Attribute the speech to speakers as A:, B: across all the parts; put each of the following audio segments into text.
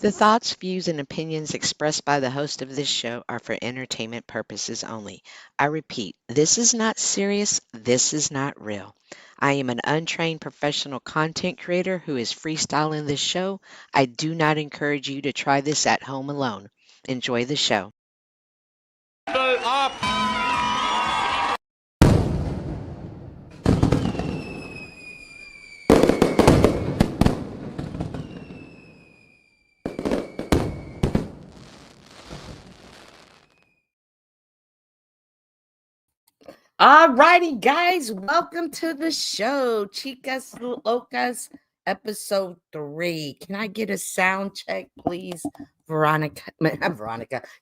A: The thoughts, views, and opinions expressed by the host of this show are for entertainment purposes only. I repeat, this is not serious, this is not real. I am an untrained professional content creator who is freestyling this show. I do not encourage you to try this at home alone. Enjoy the show.
B: All righty, guys, welcome to the show, Chicas Locas, episode 3. Can I get a sound check, please, Veronica?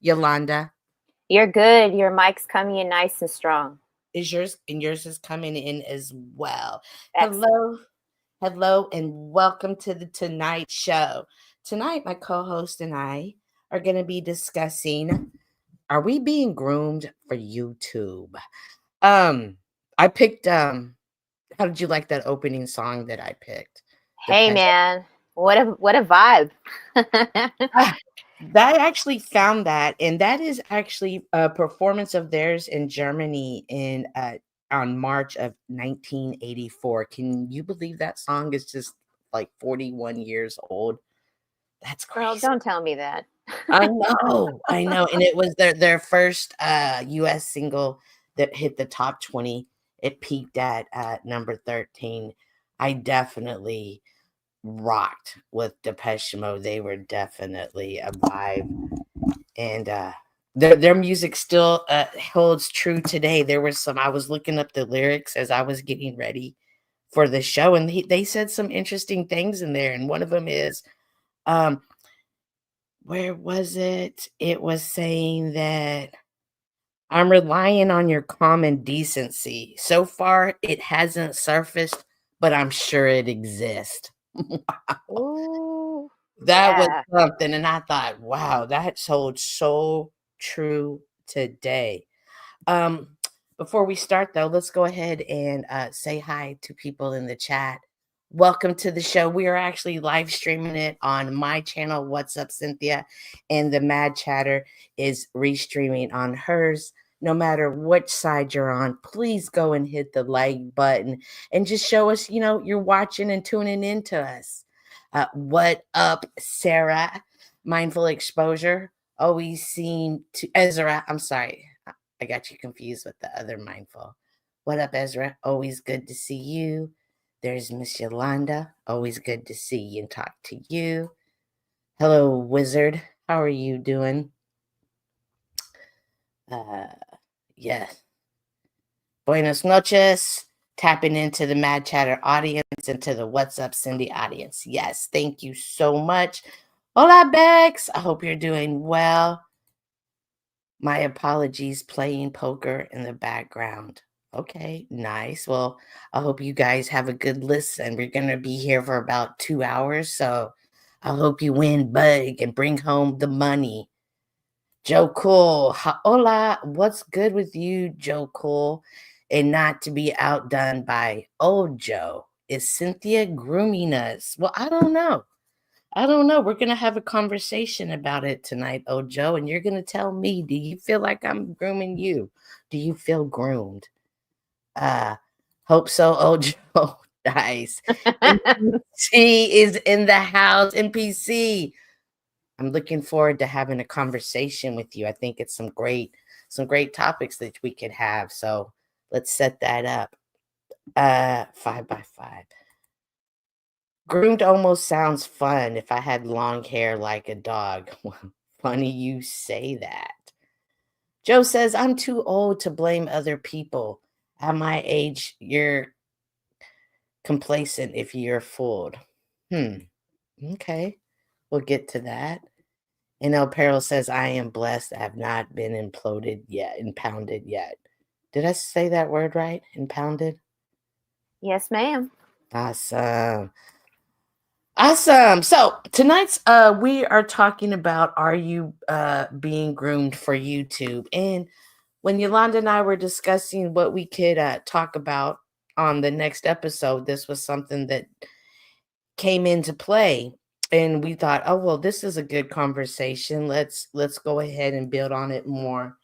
B: Yolanda,
C: You're good. Your mic's coming in nice and strong.
B: is yours, and yours is coming in as well.
C: Excellent.
B: Hello, and welcome to the Tonight Show. Tonight, my co-host and I are going to be discussing: are we being groomed for YouTube? I picked how did you like that opening song that I picked?
C: Hey, man, what a vibe.
B: That actually found that, and that is actually a performance of theirs in Germany in on March of 1984. Can you believe that song is just like 41 years old? That's
C: Girl,
B: crazy.
C: don't tell me that.
B: I know. And it was their first US single that hit the top 20. It peaked at number 13. I definitely rocked with Depeche Mode. They were definitely a vibe. And their music still holds true today. There was I was looking up the lyrics as I was getting ready for the show, and they said some interesting things in there. And one of them is, where was it? It was saying that I'm relying on your common decency. So far, it hasn't surfaced, but I'm sure it exists.
C: Ooh,
B: That was
C: yeah.
B: something, and I thought, wow, that holds so true today. Um, Before we start, though, let's go ahead and say hi to people in the chat. Welcome to the show. We are actually live streaming it on my channel, What's Up, Cynthia, and the Mad Chatter is restreaming on hers. No matter which side you're on, please go and hit the like button and just show us, you're watching and tuning in to us. What up, Sarah? Mindful Exposure. Always seen to Ezra. I'm sorry. I got you confused with the other Mindful. What up, Ezra? Always good to see you. There's Miss Yolanda. Always good to see you and talk to you. Hello, Wizard. How are you doing? Yes. Buenos noches. Tapping into the Mad Chatter audience, into the What's Up, Cindy audience. Yes, thank you so much. Hola, Bex. I hope you're doing well. My apologies, playing poker in the background. Okay, nice. Well, I hope you guys have a good listen. We're going to be here for about 2 hours, so I hope you win big and bring home the money. Joe Cool, hola, what's good with you, Joe Cool? And not to be outdone by old Joe. Is Cynthia grooming us? Well, I don't know. We're going to have a conversation about it tonight, oh Joe, and you're going to tell me, do you feel like I'm grooming you? Do you feel groomed? Hope so, oh Joe. Nice. NPC is in the house. NPC. I'm looking forward to having a conversation with you. I think it's some great topics that we could have. So let's set that up. 5x5. Groomed almost sounds fun if I had long hair like a dog. Funny you say that. Joe says, I'm too old to blame other people. At my age, you're complacent if you're fooled. Okay. We'll get to that. And El Peril says, I am blessed. I have not been impounded yet. Did I say that word right? Impounded?
C: Yes, ma'am.
B: Awesome. So tonight's we are talking about, are you being groomed for YouTube? And when Yolanda and I were discussing what we could talk about on the next episode, this was something that came into play. And we thought, oh well, this is a good conversation. Let's go ahead and build on it more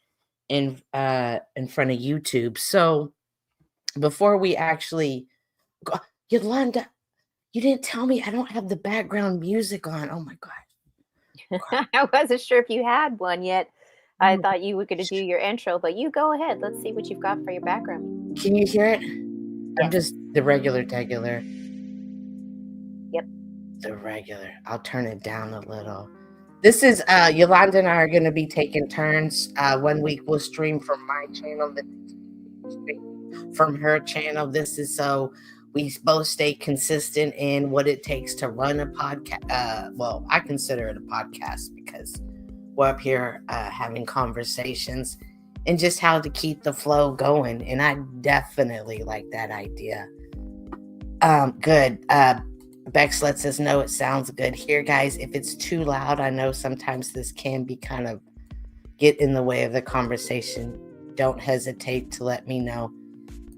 B: in front of YouTube. So before we actually go, Yolanda, you didn't tell me I don't have the background music on. Oh my god.
C: I wasn't sure if you had one yet. I
B: Oh,
C: thought you were going to do your intro, but you go ahead. Let's see what you've got for your background.
B: can you hear it? I'm
C: Yes.
B: just the regular.
C: Yep.
B: The regular. I'll turn it down a little. This is Yolanda and I are going to be taking turns. 1 week we'll stream from my channel, from her channel. This is so we both stay consistent in what it takes to run a podcast. Well, I consider it a podcast because we're up here having conversations and just how to keep the flow going. And I definitely like that idea. Good. Bex lets us know it sounds good here, guys. If it's too loud, I know sometimes this can be kind of get in the way of the conversation. Don't hesitate to let me know,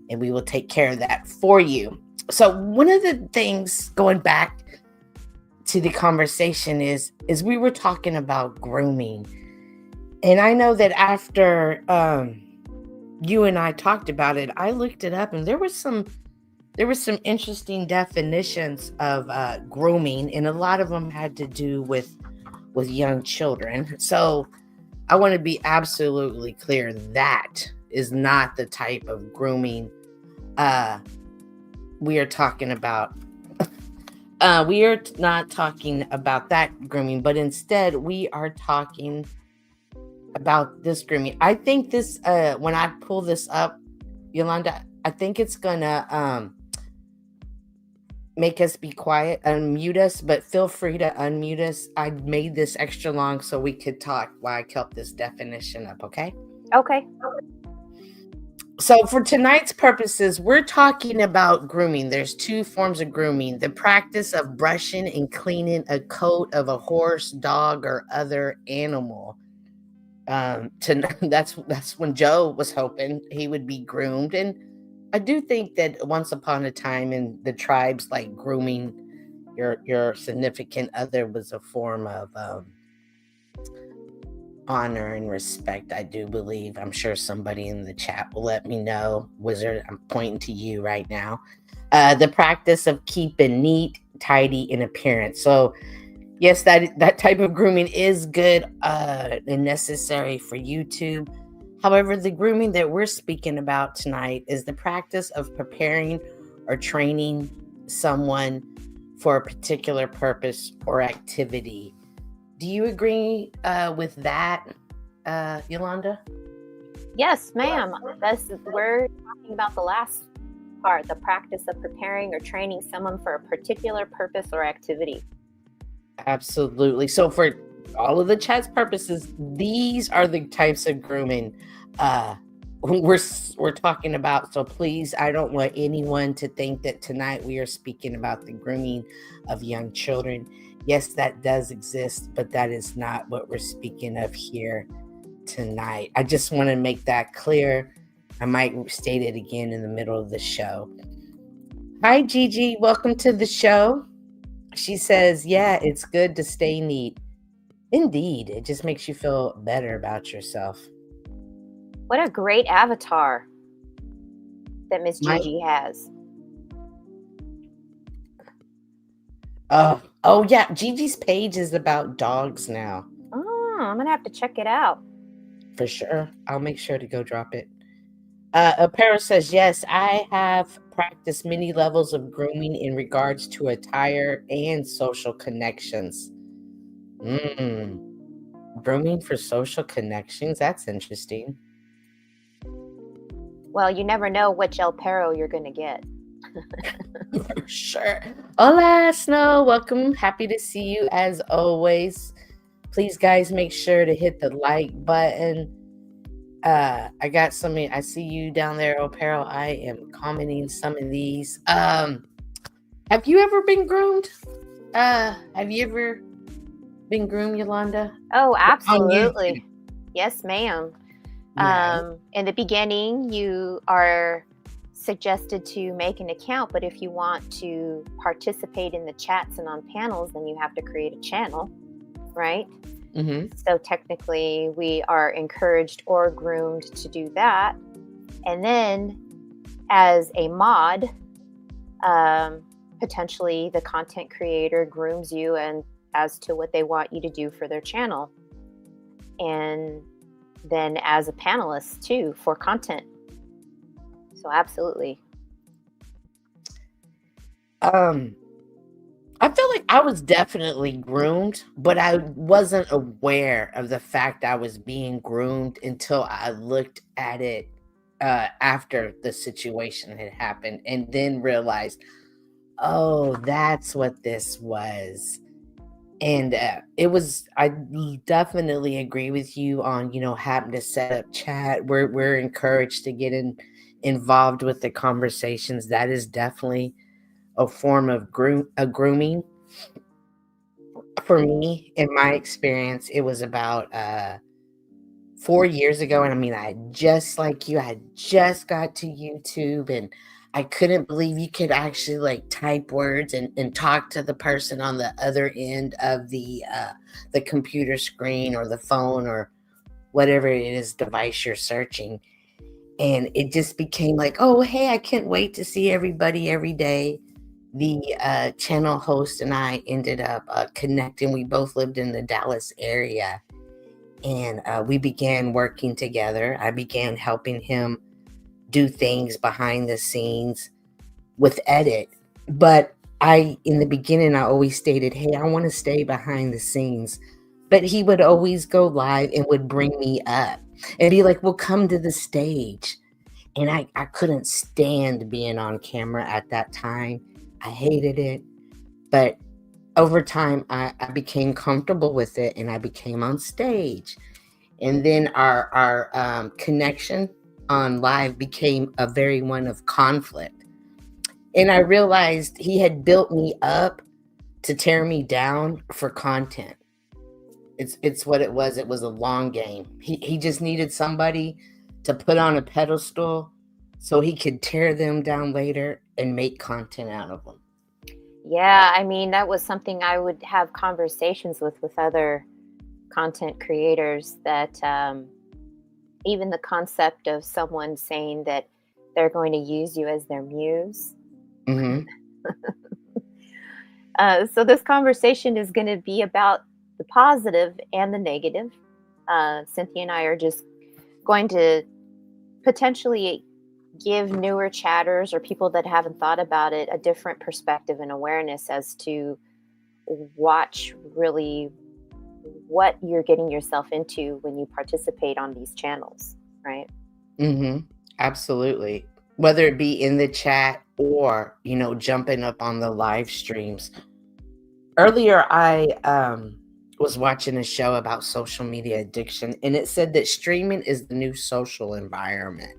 B: and we will take care of that for you. So one of the things, going back to the conversation, is we were talking about grooming. And I know that after you and I talked about it, I looked it up, and there were some interesting definitions of grooming, and a lot of them had to do with young children. So I want to be absolutely clear, that is not the type of grooming we are talking about. We are not talking about that grooming, but instead we are talking about this grooming. I think this, when I pull this up, Yolanda, I think it's gonna make us be quiet, unmute us, but feel free to unmute us. I made this extra long so we could talk while I kept this definition up, okay?
C: Okay.
B: So for tonight's purposes, we're talking about grooming. There's two forms of grooming: the practice of brushing and cleaning a coat of a horse, dog, or other animal. That's when Joe was hoping he would be groomed. And I do think that once upon a time in the tribes, like grooming your significant other was a form of honor and respect. I do believe. I'm sure somebody in the chat will let me know. Wizard, I'm pointing to you right now. The practice of keeping neat, tidy in appearance. So yes, that type of grooming is good and necessary for YouTube. However, the grooming that we're speaking about tonight is the practice of preparing or training someone for a particular purpose or activity. Do you agree with that, Yolanda?
C: Yes, ma'am. We're talking about the last part, the practice of preparing or training someone for a particular purpose or activity.
B: Absolutely. So for all of the chat's purposes, these are the types of grooming we're talking about. So please, I don't want anyone to think that tonight we are speaking about the grooming of young children. Yes, that does exist, but that is not what we're speaking of here tonight. I just want to make that clear. I might state it again in the middle of the show. Hi, Gigi. Welcome to the show. She says, yeah, it's good to stay neat. Indeed. It just makes you feel better about yourself.
C: What a great avatar that Miss Gigi has.
B: Oh yeah, Gigi's page is about dogs now.
C: Oh, I'm gonna have to check it out.
B: For sure. I'll make sure to go drop it. Apparel says, yes, I have practiced many levels of grooming in regards to attire and social connections. Grooming for social connections? That's interesting.
C: Well, you never know which El Perro you're going to get.
B: For sure. Hola, Snow. Welcome. Happy to see you as always. Please, guys, make sure to hit the like button. I got some. I see you down there, Opero. I am commenting some of these. Have you ever been groomed? Have you ever been groomed, Yolanda?
C: Oh, absolutely. Yes, ma'am.
B: Yeah.
C: In the beginning, you are suggested to make an account, but if you want to participate in the chats and on panels, then you have to create a channel, right?
B: Mm-hmm.
C: So technically, we are encouraged or groomed to do that. And then, as a mod, potentially the content creator grooms you and as to what they want you to do for their channel. And then as a panelist too for content. So absolutely.
B: I feel like I was definitely groomed, but I wasn't aware of the fact I was being groomed until I looked at it after the situation had happened, and then realized, oh, that's what this was. And I definitely agree with you on, having to set up chat. We're encouraged to get involved with the conversations. That is definitely a form of grooming. For me, in my experience, it was about 4 years ago. And I mean, I had just got to YouTube, and I couldn't believe you could actually like type words and talk to the person on the other end of the computer screen or the phone or whatever it is device you're searching. And it just became like, oh, hey, I can't wait to see everybody every day. The channel host and I ended up connecting. We both lived in the Dallas area, and we began working together. I began helping him do things behind the scenes with edit. But in the beginning, I always stated, hey, I want to stay behind the scenes. But he would always go live and would bring me up and be like, well, come to the stage. And I couldn't stand being on camera at that time. I hated it. But over time, I became comfortable with it, and I became on stage. And then our connection on live became a very one of conflict. And I realized he had built me up to tear me down for content. It's what it was. It was a long game. He just needed somebody to put on a pedestal so he could tear them down later and make content out of them.
C: Yeah, I mean, that was something I would have conversations with other content creators, that even the concept of someone saying that they're going to use you as their muse.
B: Mm-hmm.
C: So this conversation is going to be about the positive and the negative. Cynthia and I are just going to potentially give newer chatters or people that haven't thought about it a different perspective and awareness as to watch really what you're getting yourself into when you participate on these channels, right?
B: Mm-hmm. Absolutely. Whether it be in the chat or, jumping up on the live streams. Earlier, I was watching a show about social media addiction, and it said that streaming is the new social environment.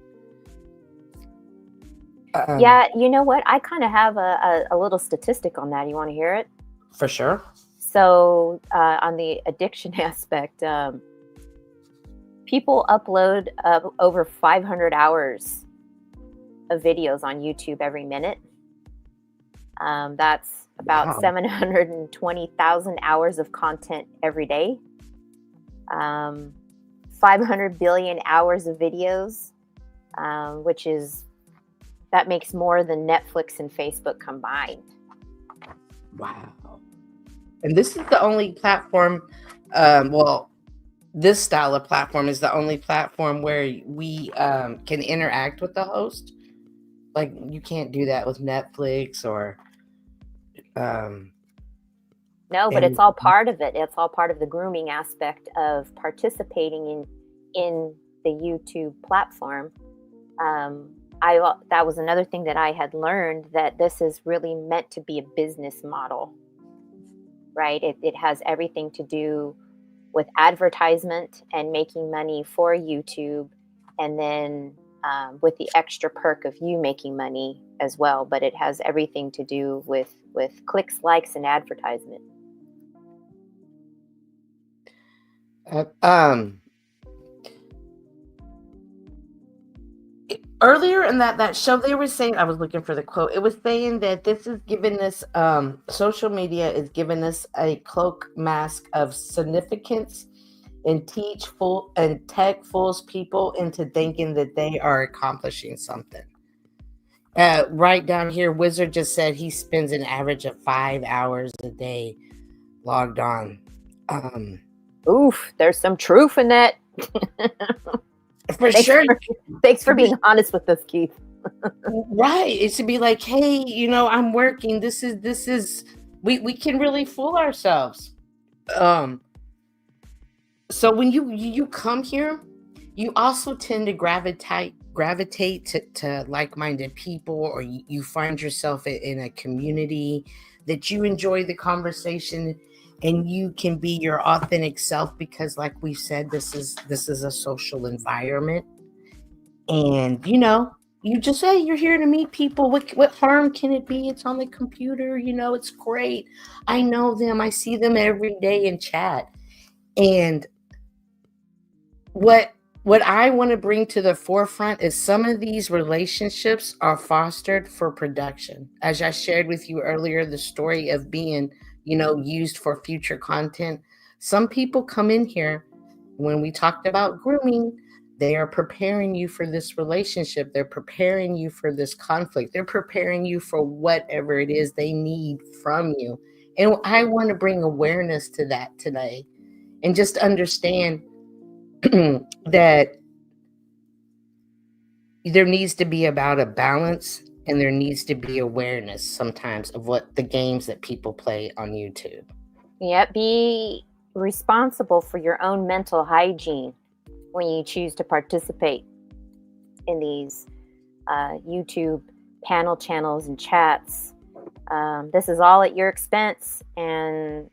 C: Yeah, you know what? I kind of have a little statistic on that. You want to hear it?
B: For sure.
C: So on the addiction aspect, people upload over 500 hours of videos on YouTube every minute. That's about
B: Wow.
C: 720,000 hours of content every day. 500 billion hours of videos, that makes more than Netflix and Facebook combined.
B: Wow. And this is the only platform, this style of platform is the only platform where we can interact with the host. Like, you can't do that with Netflix or...
C: No, but it's all part of it. It's all part of the grooming aspect of participating in the YouTube platform. That was another thing that I had learned, that this is really meant to be a business model, right? It has everything to do with advertisement and making money for YouTube, and then with the extra perk of you making money as well. But it has everything to do with clicks, likes, and advertisement.
B: earlier in that show, they were saying, I was looking for the quote. It was saying that this is giving us social media is giving us a cloak mask of significance and tech fools people into thinking that they are accomplishing something. Right down here, Wizard just said he spends an average of 5 hours a day logged on.
C: Oof, there's some truth in that.
B: For sure.
C: Thanks for being honest with us, Keith.
B: Right. It should be like, hey, I'm working. This is we can really fool ourselves. So when you come here, you also tend to gravitate to like-minded people, or you find yourself in a community that you enjoy the conversation, and you can be your authentic self, because like we said, this is a social environment. And you just say you're here to meet people. What harm can it be? It's on the computer, it's great. I know them, I see them every day in chat. And what I want to bring to the forefront is some of these relationships are fostered for production. As I shared with you earlier, the story of being, used for future content. Some people come in here, when we talked about grooming, they are preparing you for this relationship. They're preparing you for this conflict. They're preparing you for whatever it is they need from you. And I want to bring awareness to that today, and just understand that there needs to be about a balance, and there needs to be awareness sometimes of what the games that people play on YouTube.
C: Yep, be responsible for your own mental hygiene when you choose to participate in these YouTube panel channels and chats. This is all at your expense, and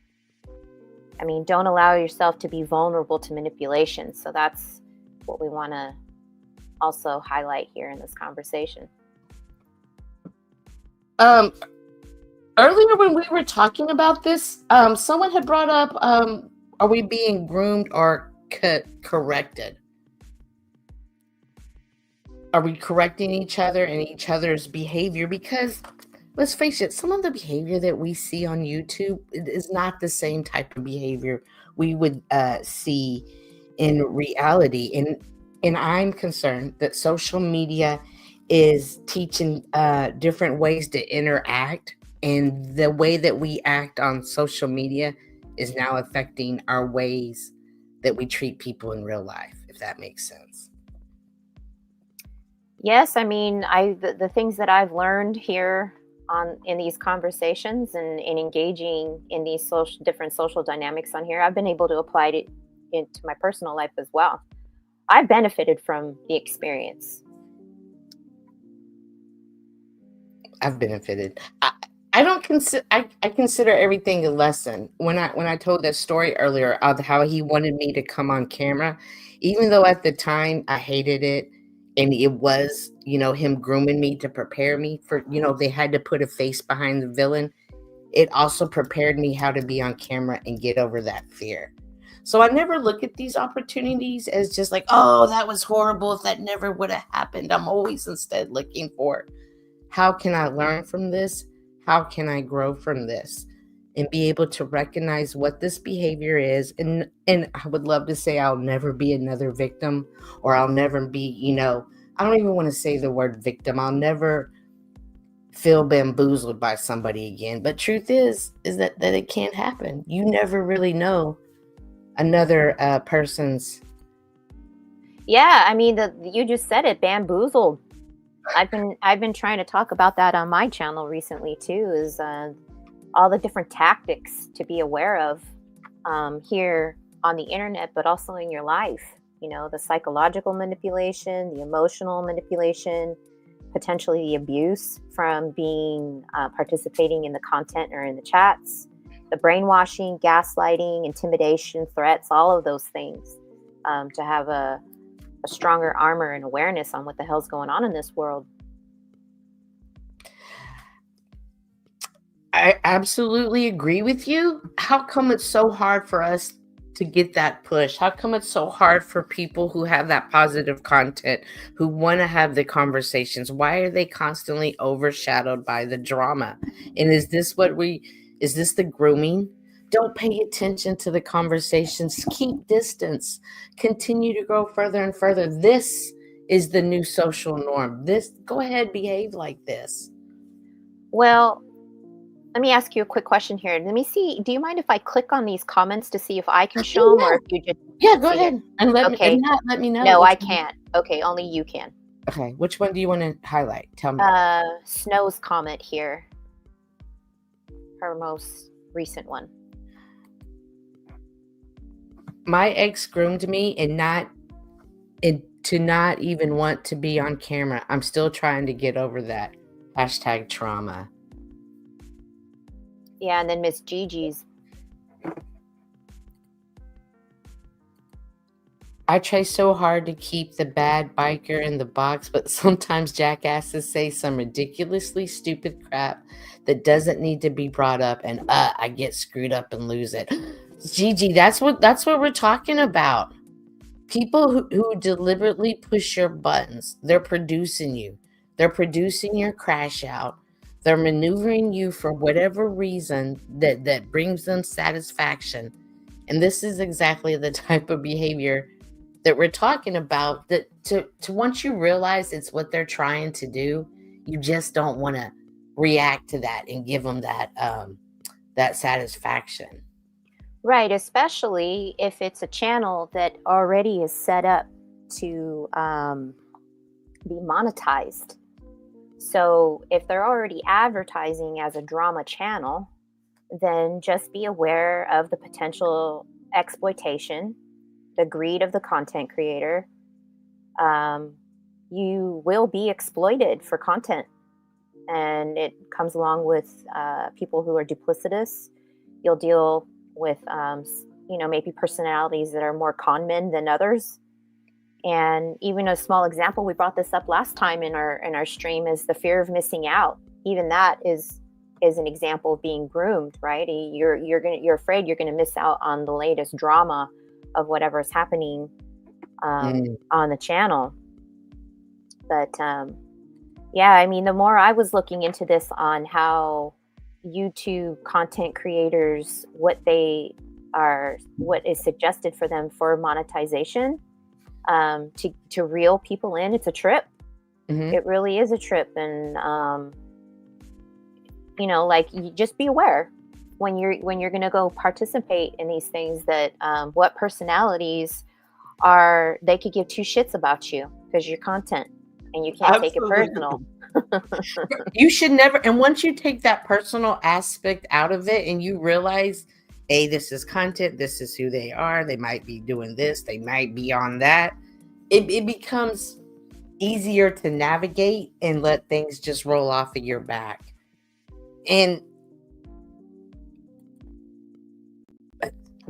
C: don't allow yourself to be vulnerable to manipulation. So that's what we want to also highlight here in this conversation.
B: Earlier when we were talking about this, someone had brought up, are we being groomed or corrected? Are we correcting each other and each other's behavior? Because let's face it, some of the behavior that we see on YouTube is not the same type of behavior we would see in reality. And I'm concerned that social media is teaching different ways to interact, and the way that we act on social media is now affecting our ways that we treat people in real life, if that makes sense.
C: Yes, the things that I've learned here in these conversations and in engaging in these different social dynamics on here, I've been able to apply it into my personal life as well. I've benefited from the experience.
B: I've benefited. I don't consider. I consider everything a lesson. When I told that story earlier of how he wanted me to come on camera, even though at the time I hated it, and it was him grooming me to prepare me for they had to put a face behind the villain. It also prepared me how to be on camera and get over that fear. So I never look at these opportunities as just like, oh, that was horrible, if that never would have happened. I'm always instead looking for, how can I learn from this? How can I grow from this? And be able to recognize what this behavior is. And I would love to say I'll never be another victim, or I'll never be, I don't even want to say the word victim. I'll never feel bamboozled by somebody again. But truth is that it can't happen. You never really know another person's.
C: Yeah, you just said it, bamboozled. I've been trying to talk about that on my channel recently too, is all the different tactics to be aware of here on the internet, but also in your life. The psychological manipulation, the emotional manipulation, potentially the abuse from being participating in the content or in the chats, the brainwashing, gaslighting, intimidation, threats, all of those things, to have a stronger armor and awareness on what the hell's going on in this world.
B: I absolutely agree with you. How come it's so hard for us to get that push? How come it's so hard for people who have that positive content, who want to have the conversations? Why are they constantly overshadowed by the drama? And is this the grooming? Don't pay attention to the conversations. Keep distance. Continue to grow further and further. This is the new social norm. Go ahead, behave like this.
C: Well, let me ask you a quick question here. Let me see. Do you mind if I click on these comments to see if I can show them, or if you just
B: go ahead
C: it?
B: and let
C: Okay.
B: me let me know.
C: No, I can't. Okay, only you can.
B: Okay, which one do you want to highlight? Tell me.
C: Snow's comment here, her most recent one.
B: My ex groomed me and to not even want to be on camera. I'm still trying to get over that. #trauma.
C: Yeah, and then Miss Gigi's.
B: I try so hard to keep the bad biker in the box, but sometimes jackasses say some ridiculously stupid crap that doesn't need to be brought up, and I get screwed up and lose it. Gigi, that's what we're talking about. People who deliberately push your buttons. They're producing you. They're producing your crash out. They're maneuvering you for whatever reason that brings them satisfaction. And this is exactly the type of behavior that we're talking about, that to once you realize it's what they're trying to do, you just don't want to react to that and give them that satisfaction.
C: Right, especially if it's a channel that already is set up to be monetized. So if they're already advertising as a drama channel, then just be aware of the potential exploitation, the greed of the content creator. You will be exploited for content, and it comes along with people who are duplicitous. You'll deal with maybe personalities that are more con men than others. And even a small example, we brought this up last time in our stream, is the fear of missing out. Even that is an example of being groomed, right? You're afraid you're gonna miss out on the latest drama of whatever's happening on the channel. But yeah, I mean, the more I was looking into this on how YouTube content creators, what is suggested for them for monetization, to reel people in, it's a trip.
B: Mm-hmm.
C: It really is a trip. And you just be aware when you're going to go participate in these things, that what personalities they could give two shits about you because you're content, and you can't take it personal.
B: You should never. And once you take that personal aspect out of it and you realize, hey, this is content, this is who they are, they might be doing this, they might be on that, it becomes easier to navigate and let things just roll off of your back. And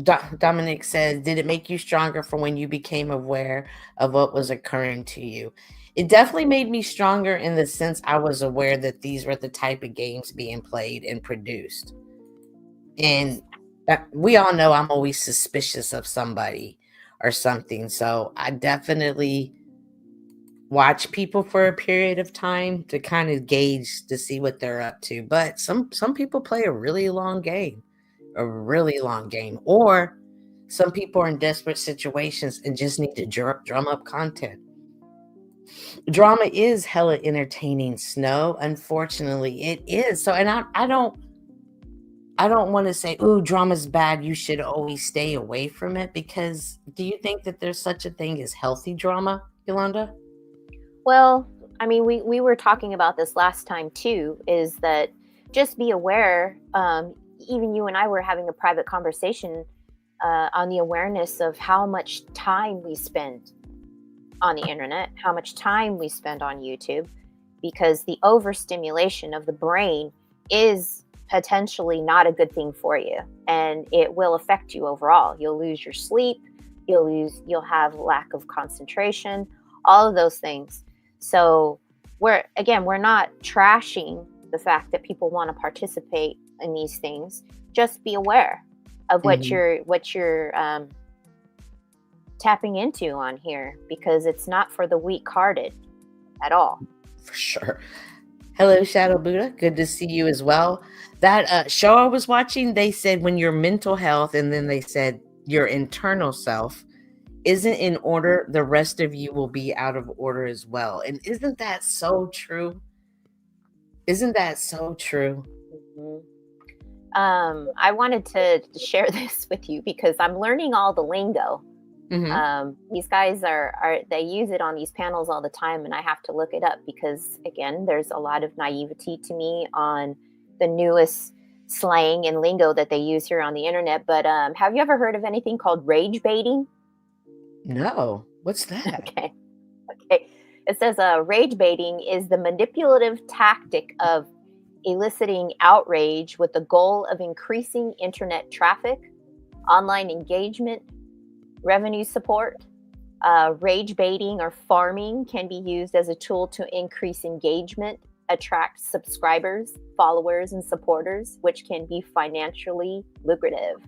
B: Dominic says, did it make you stronger from when you became aware of what was occurring to you? It definitely made me stronger in the sense I was aware that these were the type of games being played and produced. And we all know I'm always suspicious of somebody or something. So I definitely watch people for a period of time to kind of gauge to see what they're up to. But some people play a really long game, or some people are in desperate situations and just need to drum up content. Drama is hella entertaining, Snow. Unfortunately, it is. So, and I don't want to say, ooh, drama's bad, you should always stay away from it, because do you think that there's such a thing as healthy drama, Yolanda?
C: Well, I mean, we were talking about this last time too, is that just be aware, even you and I were having a private conversation on the awareness of how much time we spend on the internet, how much time we spend on YouTube, because the overstimulation of the brain is potentially not a good thing for you, and it will affect you overall. You'll lose your sleep, you'll have lack of concentration, all of those things. So we're not trashing the fact that people want to participate in these things. Just be aware of what you're tapping into on here, because it's not for the weak-hearted at all.
B: For sure. Hello, Shadow Buddha. Good to see you as well. That show I was watching, they said when your mental health, and then they said your internal self isn't in order, the rest of you will be out of order as well. And isn't that so true? Isn't that so true?
C: I wanted to share this with you because I'm learning all the lingo. These guys they use it on these panels all the time, and I have to look it up because, again, there's a lot of naivety to me on the newest slang and lingo that they use here on the internet. But have you ever heard of anything called rage baiting?
B: No. What's that?
C: Okay. It says rage baiting is the manipulative tactic of eliciting outrage with the goal of increasing internet traffic, online engagement, revenue support. Rage baiting or farming can be used as a tool to increase engagement, attract subscribers, followers, and supporters, which can be financially lucrative.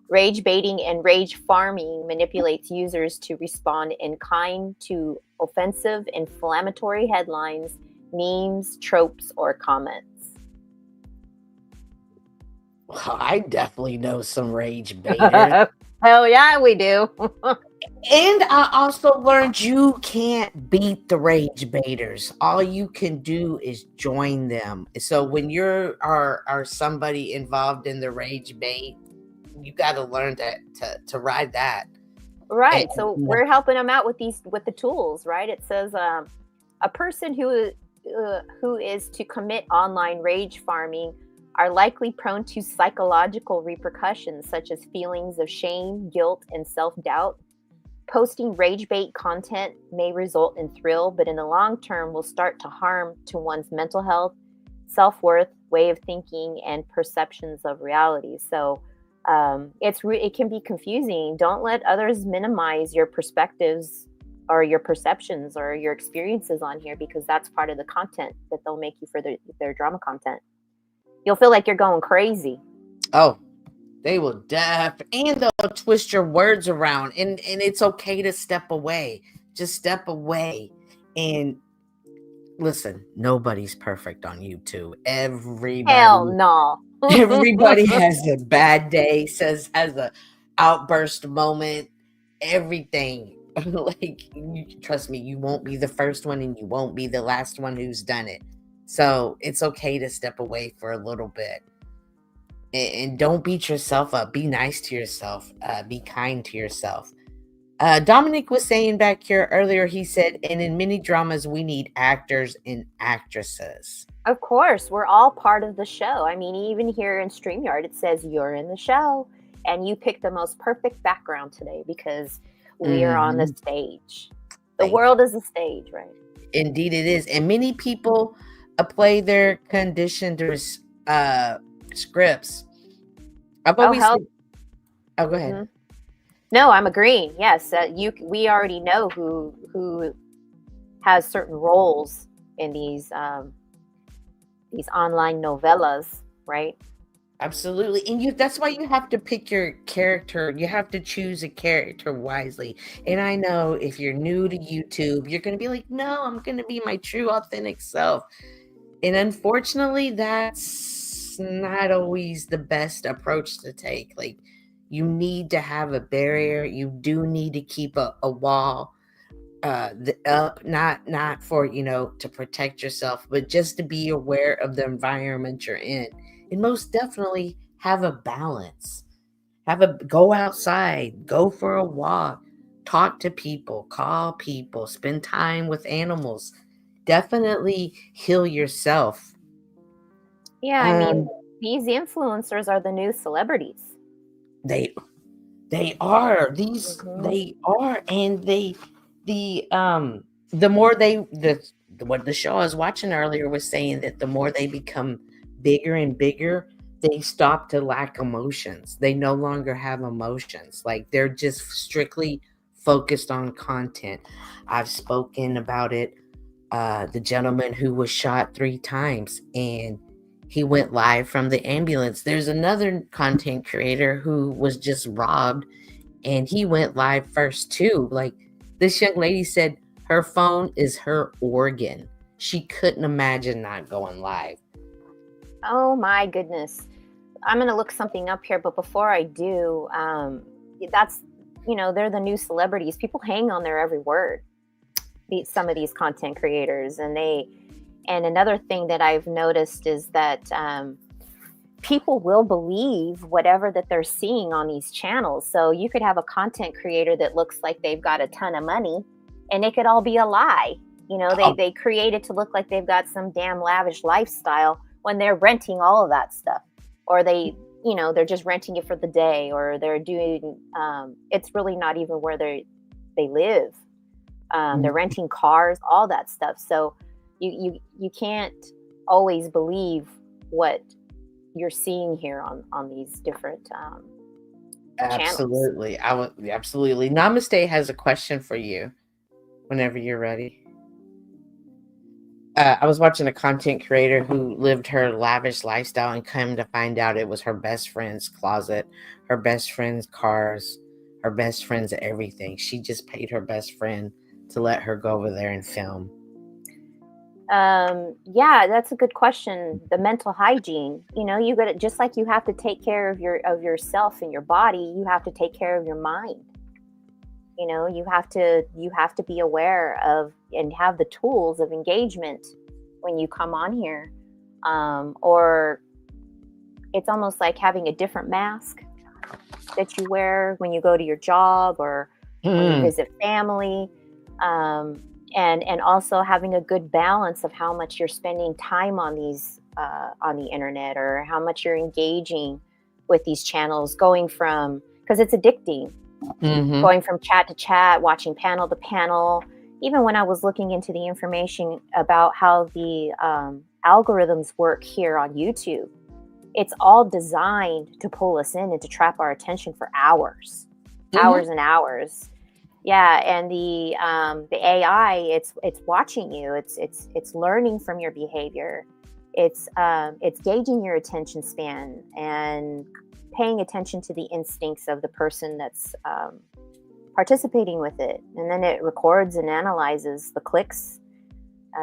C: Rage baiting and rage farming manipulates users to respond in kind to offensive, inflammatory headlines, memes, tropes, or comments.
B: Well, I definitely know some rage baiters.
C: Hell yeah, we do.
B: And I also learned you can't beat the rage baiters. All you can do is join them. So when you're are somebody involved in the rage bait, you got to learn to ride that.
C: Right. So we're helping them out with the tools, right? It says a person who is to commit online rage farming are likely prone to psychological repercussions such as feelings of shame, guilt, and self-doubt. Posting rage bait content may result in thrill, but in the long term will start to harm to one's mental health, self-worth, way of thinking, and perceptions of reality. So it can be confusing. Don't let others minimize your perspectives or your perceptions or your experiences on here, because that's part of the content that they'll make you for their drama content. You'll feel like you're going crazy.
B: Oh, they will and they'll twist your words around, and it's okay to step away. Just step away and listen. Nobody's perfect on YouTube. Everybody.
C: Hell no.
B: Everybody has a bad day, has a outburst moment, everything. Like, trust me, you won't be the first one and you won't be the last one who's done it. So it's okay to step away for a little bit. And don't beat yourself up. Be nice to yourself. Be kind to yourself. Dominic was saying back here earlier, he said, and in many dramas, we need actors and actresses.
C: Of course, we're all part of the show. I mean, even here in StreamYard, it says you're in the show, and you picked the most perfect background today because we are on the stage. The world is a stage, right?
B: Indeed it is. And many people play their conditioned scripts. I've always go ahead.
C: Mm-hmm. No, I'm agreeing. Yes, we already know who has certain roles in these online novellas, right?
B: Absolutely. And that's why you have to pick your character. You have to choose a character wisely. And I know if you're new to YouTube, you're going to be like, no, I'm going to be my true authentic self. And unfortunately, that's not always the best approach to take. Like, you need to have a barrier. You do need to keep a wall up, not for, to protect yourself, but just to be aware of the environment you're in. And most definitely have a balance. Go outside, go for a walk, talk to people, call people, spend time with animals. Definitely heal yourself.
C: Yeah, I mean, these influencers are the new celebrities.
B: They are. They are, and the more what the show I was watching earlier was saying that the more they become bigger and bigger, they stop to lack emotions. They no longer have emotions. Like, they're just strictly focused on content. I've spoken about it. The gentleman who was shot 3 times and he went live from the ambulance. There's another content creator who was just robbed and he went live first too. Like, this young lady said her phone is her organ. She couldn't imagine not going live.
C: Oh my goodness. I'm going to look something up here, but before I do, that's, they're the new celebrities. People hang on their every word. Some of these content creators, and another thing that I've noticed is that people will believe whatever that they're seeing on these channels. So you could have a content creator that looks like they've got a ton of money, and it could all be a lie. They create it to look like they've got some damn lavish lifestyle when they're renting all of that stuff, or they're just renting it for the day, or they're doing it's really not even where they live. They're renting cars, all that stuff. So you can't always believe what you're seeing here on these different
B: Absolutely. Absolutely. Namaste has a question for you whenever you're ready. I was watching a content creator who lived her lavish lifestyle, and come to find out it was her best friend's closet, her best friend's cars, her best friend's everything. She just paid her best friend to let her go over there and film.
C: Yeah, that's a good question. The mental hygiene, you got to, just like you have to take care of yourself and your body, you have to take care of your mind. You have to be aware of and have the tools of engagement when you come on here. Or it's almost like having a different mask that you wear when you go to your job or when you visit family. And also having a good balance of how much you're spending time on these on the internet, or how much you're engaging with these channels, going from, because it's addicting, going from chat to chat, watching panel to panel. Even when I was looking into the information about how the algorithms work here on YouTube, it's all designed to pull us in and to trap our attention for hours and hours. Yeah, and the AI, it's watching you. It's learning from your behavior. It's gauging your attention span and paying attention to the instincts of the person that's participating with it. And then it records and analyzes the clicks,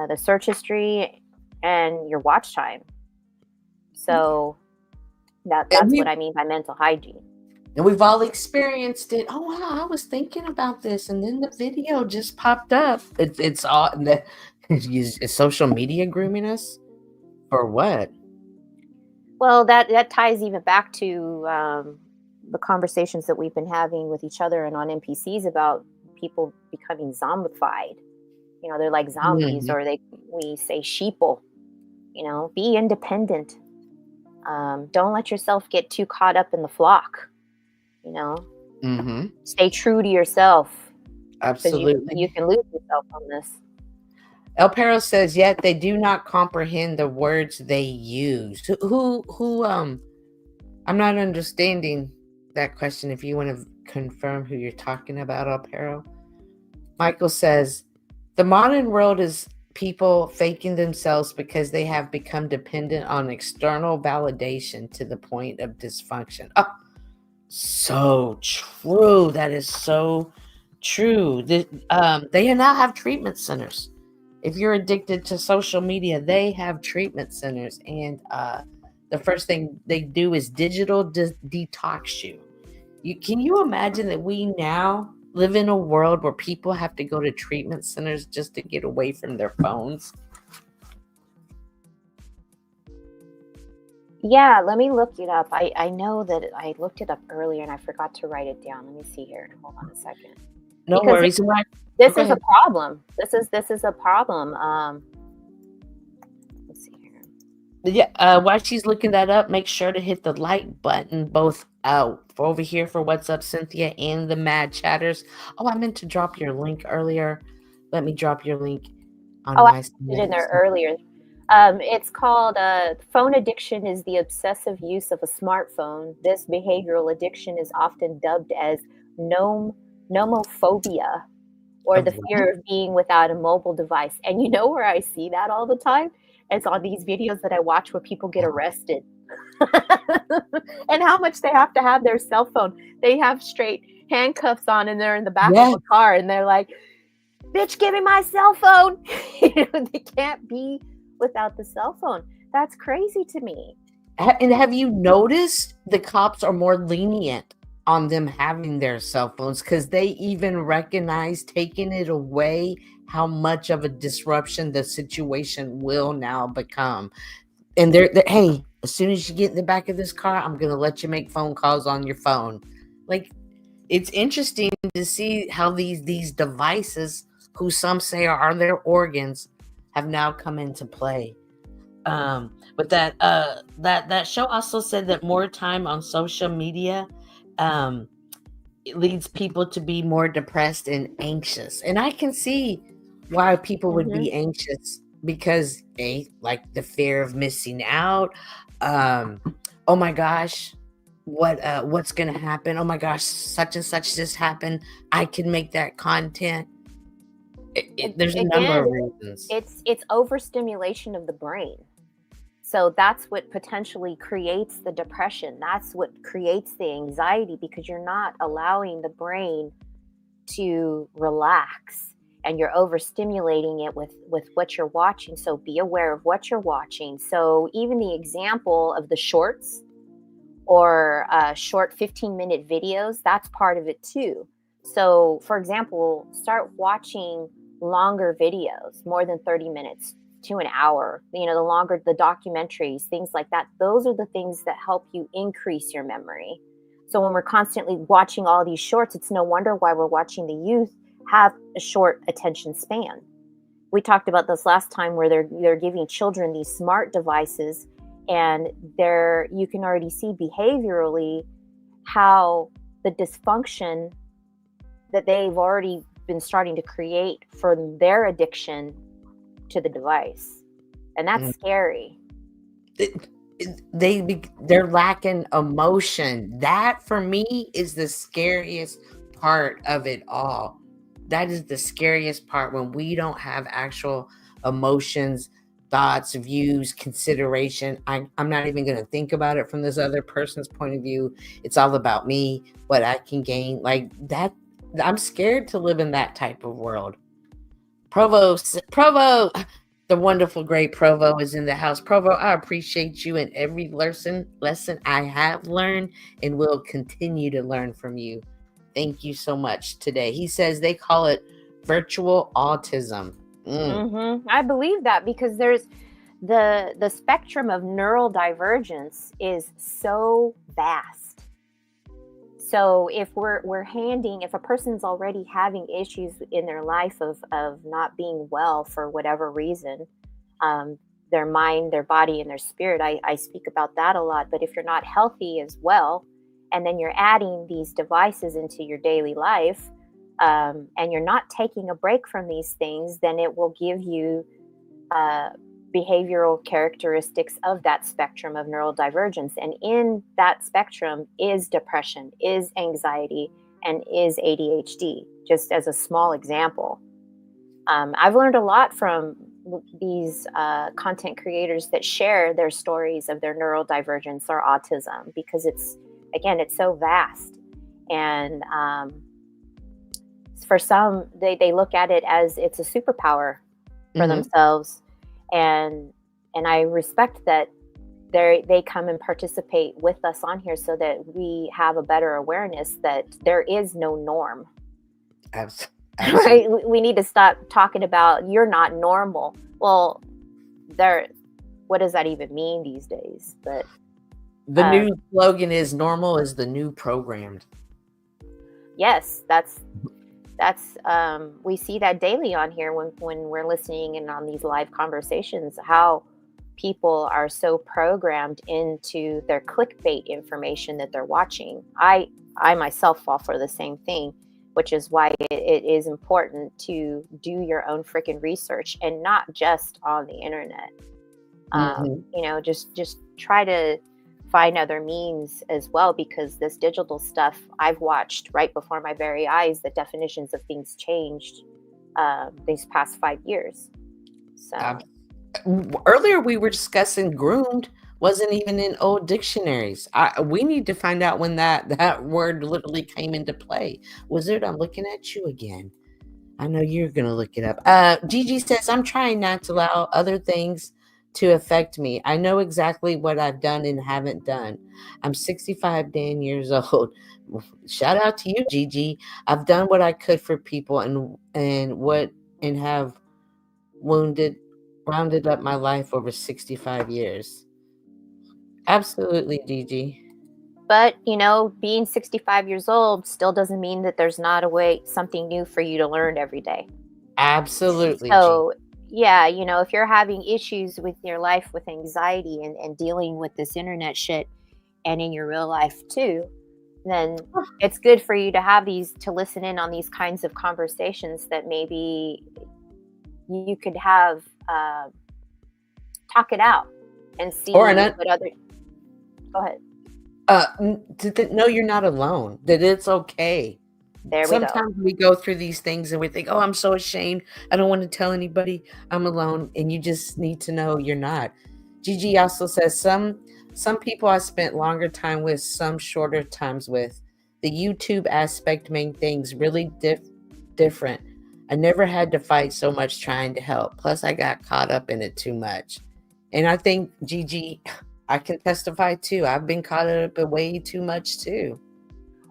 C: the search history, and your watch time. So that's what I mean by mental hygiene.
B: And we've all experienced it. Oh, wow, I was thinking about this, and then the video just popped up. It's all, is social media grooming us? For what?
C: Well, that ties even back to the conversations that we've been having with each other and on NPCs about people becoming zombified. They're like zombies, or we say sheeple. Be independent. Don't let yourself get too caught up in the flock. Stay true to yourself.
B: Absolutely.
C: You can lose yourself on this.
B: El Perro says, yet they do not comprehend the words they use. Who I'm not understanding that question. If you want to confirm who you're talking about, El Perro. Michael says, the modern world is people faking themselves because they have become dependent on external validation to the point of dysfunction. Oh, so true. That is so true. They now have treatment centers. If you're addicted to social media, they have treatment centers, and the first thing they do is digital detox you. Can you imagine that we now live in a world where people have to go to treatment centers just to get away from their phones?
C: Yeah, let me look it up. I know that I looked it up earlier and I forgot to write it down. Let me see here. Hold on a second.
B: No worries.
C: This is a problem. This is a problem. Let's see here.
B: Yeah. While she's looking that up, make sure to hit the like button both out over here for What's Up, Cynthia, and the Mad Chatters. Oh, I meant to drop your link earlier. Let me drop your link on my.
C: I put it in there earlier. It's called phone addiction is the obsessive use of a smartphone. This behavioral addiction is often dubbed as nomophobia, or the fear of being without a mobile device. And you know where I see that all the time? It's on these videos that I watch where people get arrested. And how much they have to have their cell phone. They have straight handcuffs on and they're in the back
B: Yeah.
C: of a car and they're like, bitch, give me my cell phone. They can't be without the cell phone. That's crazy to me.
B: And have you noticed the cops are more lenient on them having their cell phones because they even recognize taking it away how much of a disruption the situation will now become. And they're hey, as soon as you get in the back of this car, I'm going to let you make phone calls on your phone. Like, it's interesting to see how these devices, who some say are their organs, have now come into play. But that show also said that more time on social media it leads people to be more depressed and anxious. And I can see why people would be anxious because like the fear of missing out. Oh my gosh, what's gonna happen? Oh my gosh, such and such just happened. I can make that content. There's a number of reasons.
C: It's overstimulation of the brain. So that's what potentially creates the depression. That's what creates the anxiety because you're not allowing the brain to relax and you're overstimulating it with what you're watching. So be aware of what you're watching. So even the example of the shorts or short 15-minute videos, that's part of it too. So for example, start watching longer videos, more than 30 minutes to an hour, the longer the documentaries, things like that. Those are the things that help you increase your memory. So when we're constantly watching all these shorts, it's no wonder why we're watching the youth have a short attention span. We talked about this last time where they're giving children these smart devices and you can already see behaviorally how the dysfunction that they've already been starting to create for their addiction to the device. And that's scary.
B: They're lacking emotion. That for me is the scariest part of it all. That is the scariest part, when we don't have actual emotions, thoughts, views, consideration. I'm not even going to think about it from this other person's point of view. It's all about me, what I can gain. Like that, I'm scared to live in that type of world. Provo, the wonderful, great Provo is in the house. Provo, I appreciate you and every lesson I have learned and will continue to learn from you. Thank you so much today. He says they call it virtual autism.
C: I believe that because there's the spectrum of neural divergence is so vast. So if if a person's already having issues in their life of not being well for whatever reason, their mind, their body, and their spirit, I speak about that a lot. But if you're not healthy as well, and then you're adding these devices into your daily life, and you're not taking a break from these things, then it will give you behavioral characteristics of that spectrum of neural divergence. And in that spectrum is depression, is anxiety, and is ADHD, just as a small example. I've learned a lot from these content creators that share their stories of their neural divergence or autism, because it's so vast. And for some, they look at it as it's a superpower for themselves. And I respect that they come and participate with us on here so that we have a better awareness that there is no norm.
B: Absolutely.
C: Right? We need to stop talking about you're not normal. Well, what does that even mean these days? But
B: the new slogan is normal is the new programmed.
C: Yes, that's we see that daily on here when we're listening and on these live conversations, how people are so programmed into their clickbait information that they're watching. I myself fall for the same thing, which is why it is important to do your own freaking research and not just on the internet. Just try to find other means as well, because this digital stuff I've watched right before my very eyes, the definitions of things changed these past 5 years. So
B: earlier we were discussing groomed. wasn't even in old dictionaries. We need to find out when that word literally came into play. Wizard, I'm looking at you again. I know you're going to look it up. Gigi says, I'm trying not to allow other things to affect me. I know exactly what I've done and haven't done. I'm 65 damn years old. Shout out to you, Gigi. I've done what I could for people and have rounded up my life over 65 years. Absolutely, Gigi.
C: But, being 65 years old still doesn't mean that there's not something new for you to learn every day.
B: Absolutely, Gigi.
C: So, yeah, if you're having issues with your life with anxiety and dealing with this internet shit and in your real life too, then it's good for you to have to listen in on these kinds of conversations that maybe you could have, talk it out and see what other. Go ahead.
B: To know you're not alone, that it's okay.
C: Sometimes
B: we go through these things and we think, oh, I'm so ashamed. I don't want to tell anybody I'm alone. And you just need to know you're not. Gigi also says some people I spent longer time with, some shorter times with. The YouTube aspect made things really different. I never had to fight so much trying to help. Plus, I got caught up in it too much. And I think, Gigi, I can testify too. I've been caught up in way too much too.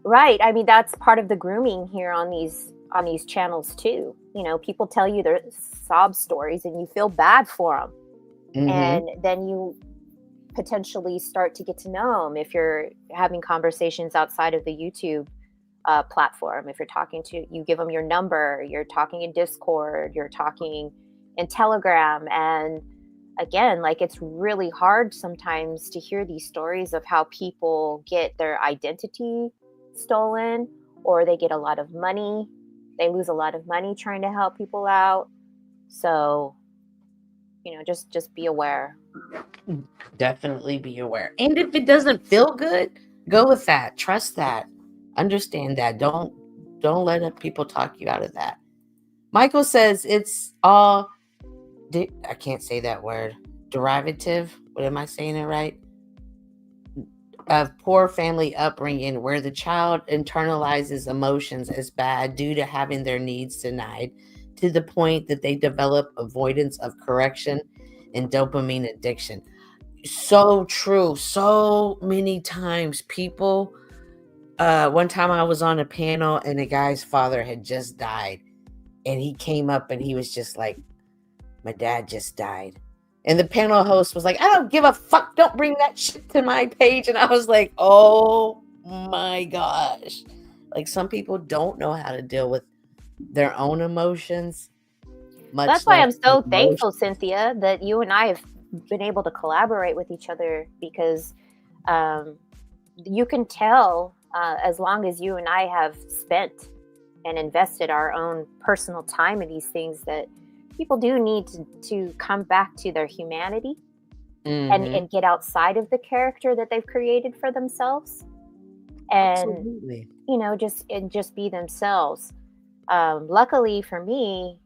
C: Right. I mean, that's part of the grooming here on these channels too. People tell you their sob stories and you feel bad for them. Mm-hmm. And then you potentially start to get to know them if you're having conversations outside of the YouTube platform. If you give them your number, you're talking in Discord, you're talking in Telegram. And again, it's really hard sometimes to hear these stories of how people get their identity stolen, or they get a lot of money. They lose a lot of money trying to help people out. So, just be aware.
B: Definitely be aware. And if it doesn't feel good, go with that. Trust that. Understand that. Don't let people talk you out of that. Michael says it's all I can't say that word. Derivative. What am I saying it right? Of poor family upbringing where the child internalizes emotions as bad due to having their needs denied to the point that they develop avoidance of correction and dopamine addiction. So true. So many times people, one time I was on a panel and a guy's father had just died and he came up and he was just like, my dad just died. And the panel host was like, I don't give a fuck. Don't bring that shit to my page. And I was like, oh my gosh. Some people don't know how to deal with their own emotions.
C: That's why I'm so thankful, Cynthia, that you and I have been able to collaborate with each other, because you can tell as long as you and I have spent and invested our own personal time in these things, that people do need to come back to their humanity. Mm-hmm. and get outside of the character that they've created for themselves, and Absolutely. Just be themselves. Luckily for me,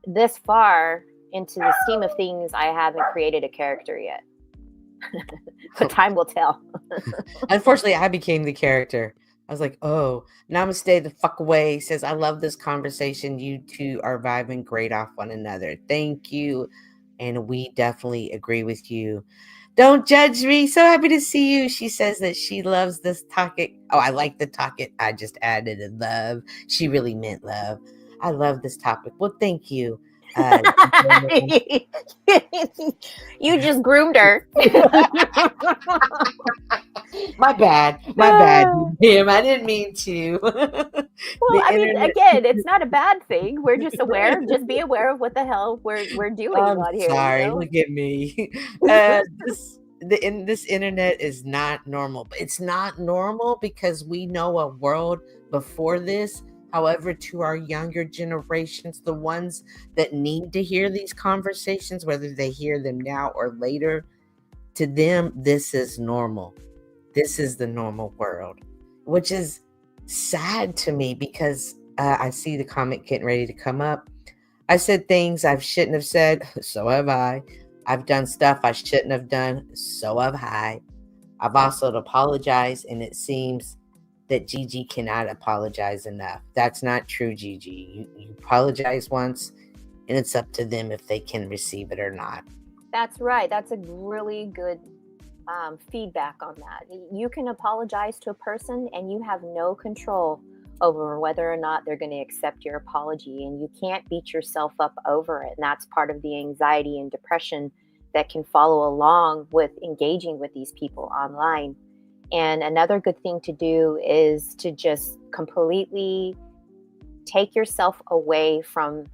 C: this far into the scheme of things, I haven't created a character yet. But time will tell.
B: Unfortunately, I became the character. I was like, oh, namaste the fuck away. Says, I love this conversation. You two are vibing great off one another. Thank you. And we definitely agree with you. Don't judge me. So happy to see you. She says that she loves this topic. Oh, I like the topic. I just added a love. She really meant love. I love this topic. Well, thank you.
C: You just groomed her.
B: My bad. Damn, I didn't mean to.
C: Well, again, it's not a bad thing. We're just aware. Just be aware of what the hell we're doing out here.
B: Sorry, look at me. This internet is not normal. But it's not normal because we know a world before this. However, to our younger generations, the ones that need to hear these conversations, whether they hear them now or later, to them, this is normal. This is the normal world, which is sad to me because I see the comment getting ready to come up. I said things I shouldn't have said, so have I. I've done stuff I shouldn't have done, so have I. I've also apologized, and it seems that Gigi cannot apologize enough. That's not true, Gigi. You apologize once, and it's up to them if they can receive it or not.
C: That's right. That's a really good feedback on that. You can apologize to a person, and you have no control over whether or not they're going to accept your apology. And you can't beat yourself up over it. And that's part of the anxiety and depression that can follow along with engaging with these people online. And another good thing to do is to just completely take yourself away from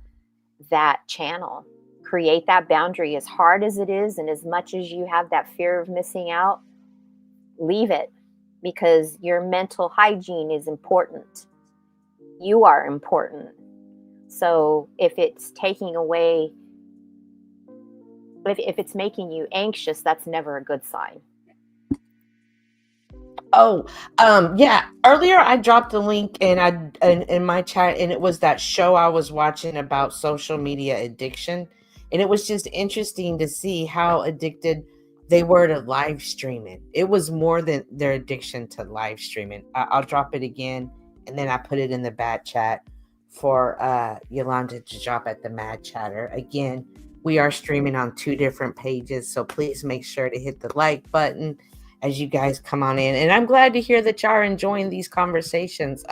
C: that channel. Create that boundary, as hard as it is, and as much as you have that fear of missing out, leave it, because your mental hygiene is important. You are important. So if it's taking away, if it's making you anxious, that's never a good sign.
B: Oh, yeah. Earlier, I dropped a link in my chat, and it was that show I was watching about social media addiction, and it was just interesting to see how addicted they were to live streaming. It was more than their addiction to live streaming. I'll drop it again, and then I put it in the bad chat for Yolanda to drop at the Mad Chatter. Again, we are streaming on 2 different pages, so please make sure to hit the like button as you guys come on in. And I'm glad to hear that y'all are enjoying these conversations.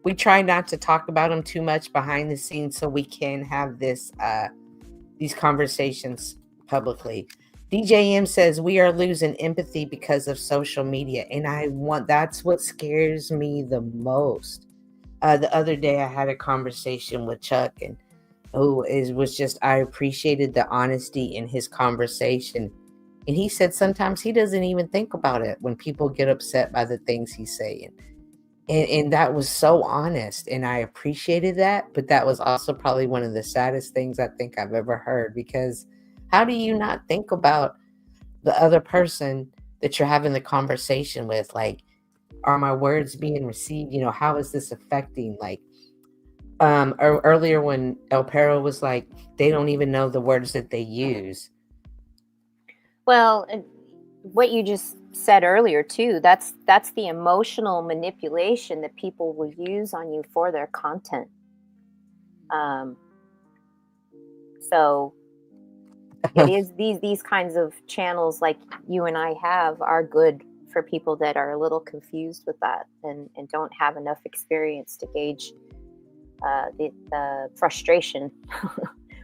B: We try not to talk about them too much behind the scenes so we can have these conversations publicly. DJM says we are losing empathy because of social media, and that's what scares me the most. The other day I had a conversation with Chuck, and I appreciated the honesty in his conversation. And he said sometimes he doesn't even think about it when people get upset by the things he's saying. And that was so honest, and I appreciated that. But that was also probably one of the saddest things I think I've ever heard, because how do you not think about the other person that you're having the conversation with? Like, are my words being received? How is this affecting? Like, earlier when El Perro was like, they don't even know the words that they use.
C: Well, what you just said earlier too, that's the emotional manipulation that people will use on you for their content. So it is these kinds of channels like you and I have are good for people that are a little confused with that and don't have enough experience to gauge the frustration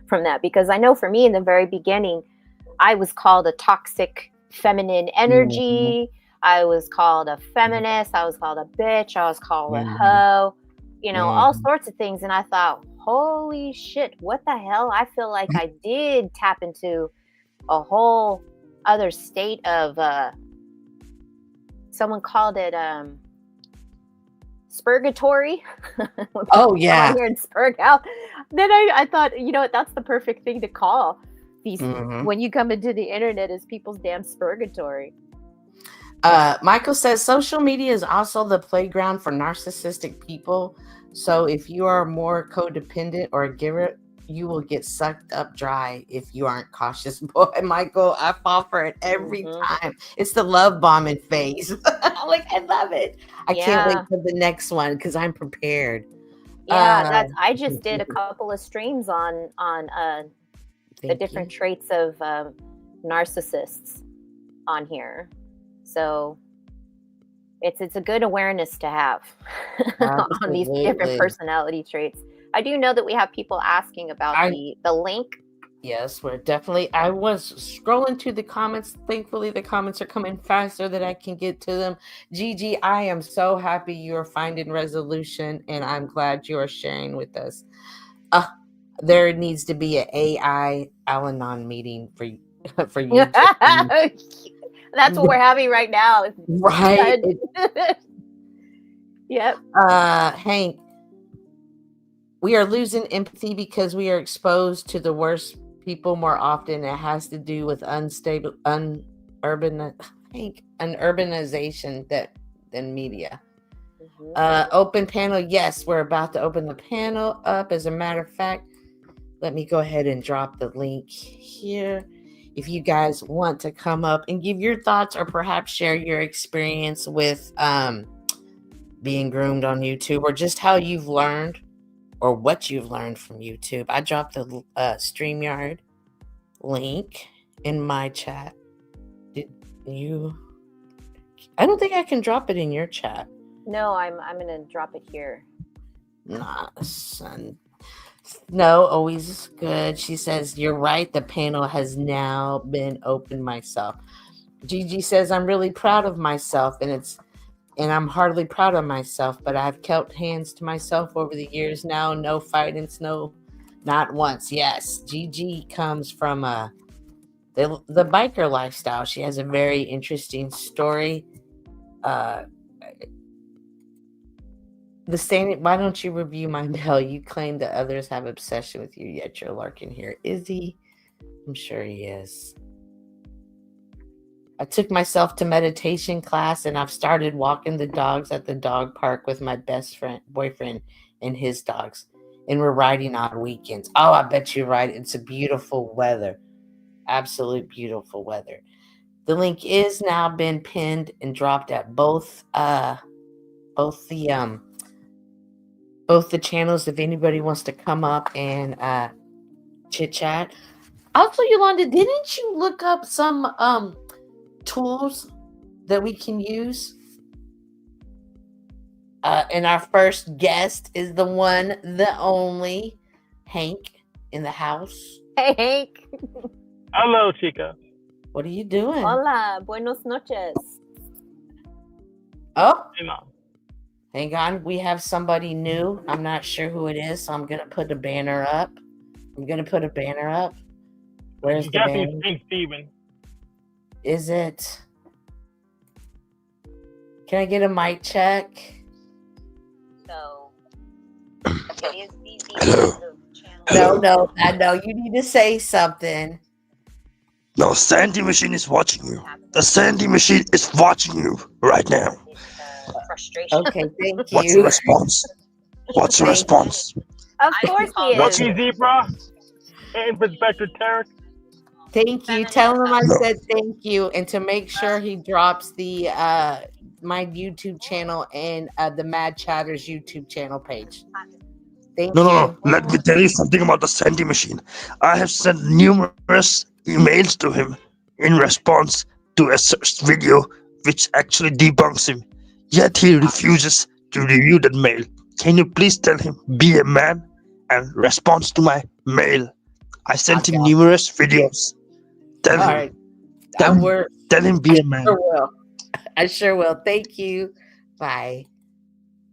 C: from that. Because I know for me in the very beginning, I was called a toxic feminine energy. I was called a feminist. I was called a bitch. I was called a hoe, all sorts of things. And I thought, holy shit, what the hell? I feel like I did tap into a whole other state of, someone called it spurgatory.
B: Oh, yeah.
C: Here in Spurg out. Then I thought, that's the perfect thing to call these when you come into the internet, is people's damn spurgatory.
B: Michael says social media is also the playground for narcissistic people. So if you are more codependent or a giver, you will get sucked up dry if you aren't cautious. Boy, Michael, I fall for it every time. It's the love bombing phase. I love it. I can't wait for the next one because I'm prepared.
C: Yeah, I just did a couple of streams on the different traits of narcissists on here. So it's a good awareness to have on these different personality traits. I do know that we have people asking about the link.
B: Yes, we're definitely. I was scrolling to the comments. Thankfully, the comments are coming faster that I can get to them. Gigi, I am so happy you are finding resolution, and I'm glad you are sharing with us. There needs to be an AI Al-Anon meeting for you.
C: That's what we're having right now.
B: Right.
C: Yep.
B: Hank, we are losing empathy because we are exposed to the worst people more often. It has to do with urbanization than media. Open panel. Yes, we're about to open the panel up. As a matter of fact, let me go ahead and drop the link here. if you guys want to come up and give your thoughts or perhaps share your experience with being groomed on YouTube, or just how you've learned or what you've learned from YouTube. I dropped the StreamYard link in my chat. Did you? I don't think I can drop it in your chat.
C: No, I'm gonna drop it here.
B: Nah, son. No, always good. She says, you're right. The panel has now been open myself. Gigi says, I'm really proud of myself, and I'm hardly proud of myself, but I've kept hands to myself over the years now. No fightings, no, not once. Yes, Gigi comes from the biker lifestyle. She has a very interesting story. Why don't you review my mail? You claim that others have obsession with you, yet you're lurking here. Is he? I'm sure he is. I took myself to meditation class, and I've started walking the dogs at the dog park with my boyfriend and his dogs. And we're riding on weekends. Oh, I bet you're right. It's a beautiful weather. Absolute beautiful weather. The link is now been pinned and dropped at both the channels if anybody wants to come up and chit chat. Also, Yolanda, didn't you look up some tools that we can use? And our first guest is the one, the only Hank in the house.
C: Hey, Hank.
D: Hello, chica.
B: What are you doing?
C: Hola, buenos noches.
B: Oh,
D: Hey, Mom.
B: hang on. We have somebody new. I'm not sure who it is, so I'm going to put a banner up. Where's the banner?
D: St. Stephen.
B: Is it? Can I get a mic check?
C: So, it is easy.
E: Hello.
B: No, I know you need to say something.
E: No, Sandy Machine is watching you. The Sandy Machine is watching you right now.
C: Frustration.
B: Okay, thank
E: What's the
B: you.
E: response? What's the
B: Thank
E: response?
C: Of course he is.
D: Lucky Zebra and Inspector Tarek.
B: Thank you. Tell him I
E: No.
B: said thank you, and to make sure he drops the my YouTube channel and the Mad Chatters YouTube channel page. Thank you.
E: No. Let me tell you something about the Sandy Machine. I have sent numerous emails to him in response to a video which actually debunks him. Yet he refuses to review that mail. Can you please tell him, be a man and respond to my mail? I sent him
B: Okay.
E: numerous videos. Tell
B: All
E: him.
B: right.
E: Tell him be a man.
B: Sure will. I sure will. Thank you. Bye.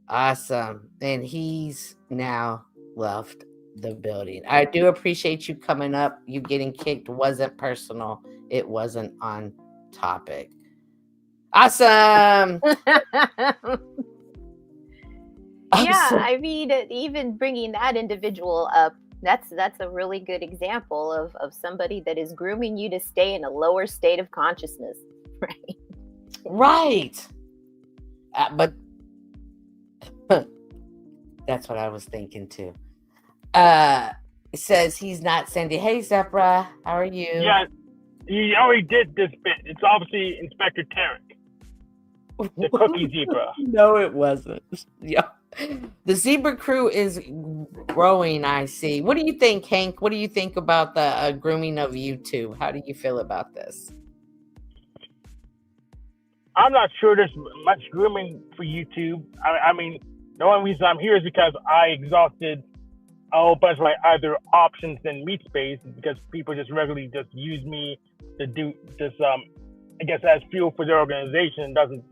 B: Awesome. And he's now left the building. I do appreciate you coming up. You getting kicked wasn't personal. It wasn't on topic. Awesome.
C: Yeah, I mean, even bringing that individual up, that's a really good example of somebody that is grooming you to stay in a lower state of consciousness, right?
B: Right. But that's what I was thinking too. It says he's not Sandy. Hey, Zepra, how are you?
D: Yeah, he already did this bit. It's obviously Inspector Tarek, the cookie zebra.
B: No, it wasn't. Yeah. The zebra crew is growing, I see. What do you think, Hank? What do you think about the grooming of YouTube? How do you feel about this?
D: I'm not sure there's much grooming for YouTube. I mean, the only reason I'm here is because I exhausted a whole bunch of my other options than meat space, because people just regularly just use me to do this, I guess, as fuel for their organization. Doesn't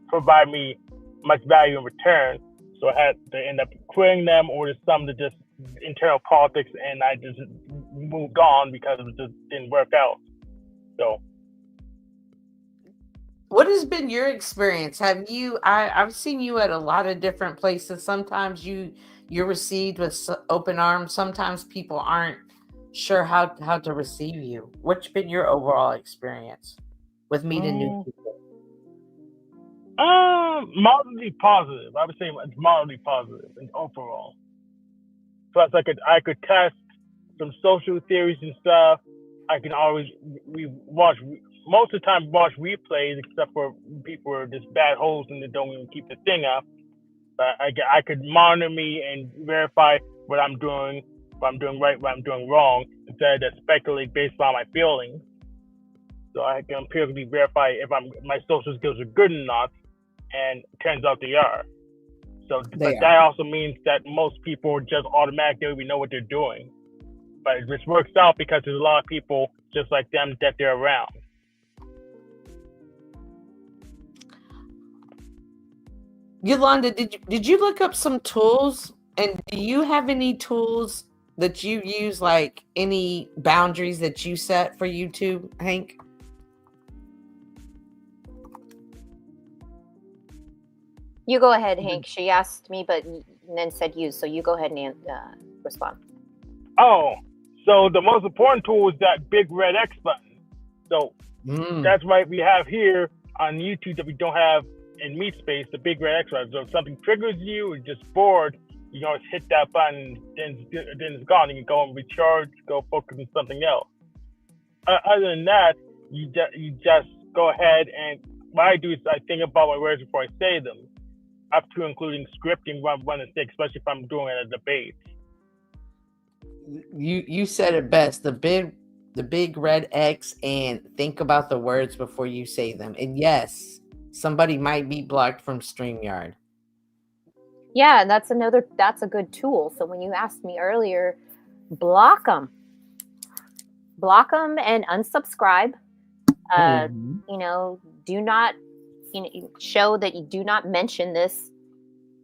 D: provide me much value in return. So I had to end up quitting them, or there's some that just internal politics, and I just moved on because it just didn't work out. So,
B: what has been your experience? Have you? I've seen you at a lot of different places. Sometimes you're received with open arms. Sometimes people aren't sure how to receive you. What's been your overall experience with meeting new people?
D: Mildly positive. I would say it's mildly positive and overall. Plus, I could test some social theories and stuff, I can always watch most of the time watch replays, except for people who are just bad hosts and they don't even keep the thing up. But I could monitor me and verify what I'm doing, what I'm doing right, what I'm doing wrong, instead of speculate based on my feelings. So I can empirically verify if my social skills are good or not, and it turns out they are. So, but that also means that most people just automatically know what they're doing. But it just works out because there's a lot of people just like them that they're around.
B: Yolanda, did you look up some tools? And do you have any tools that you use, like any boundaries that you set for YouTube, Hank?
C: You go ahead, Hank. She asked me, but then said you. So you go ahead and respond.
D: Oh, so the most important tool is that big red X button. So that's why we have here on YouTube that we don't have in MeetSpace, the big red X button. So if something triggers you or just bored, you can always hit that button, then it's gone. You can go and recharge, go focus on something else. Other than that, you just go ahead, and what I do is I think about my words before I say them, up to including scripting what I'm going to say, especially if I'm doing a debate.
B: You said it best. The big red X, and think about the words before you say them. And yes, somebody might be blocked from StreamYard.
C: Yeah, and that's a good tool. So when you asked me earlier, block them and unsubscribe. You know, do not, show that you do not mention this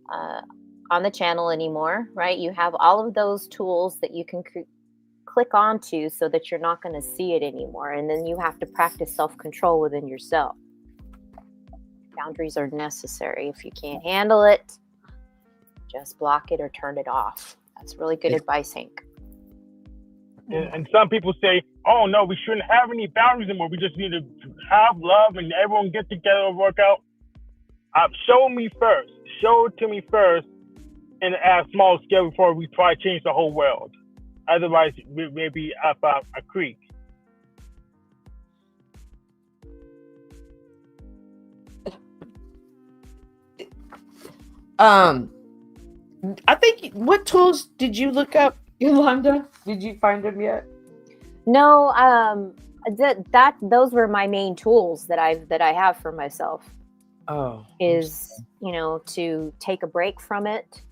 C: on the channel anymore, right? You have all of those tools that you can click onto so that you're not going to see it anymore. And then you have to practice self-control within yourself. Boundaries are necessary. If you can't handle it, just block it or turn it off. That's really good advice, Hank.
D: And some people say, oh, no, we shouldn't have any boundaries anymore. We just need to have love and everyone get together and work out. Show it to me first and at a small scale before we try to change the whole world. Otherwise, we may be up a creek.
B: I think, what tools did you look up, Yolanda? Did you find them yet?
C: No, those were my main tools that I have for myself.
B: Oh,
C: is to take a break from it,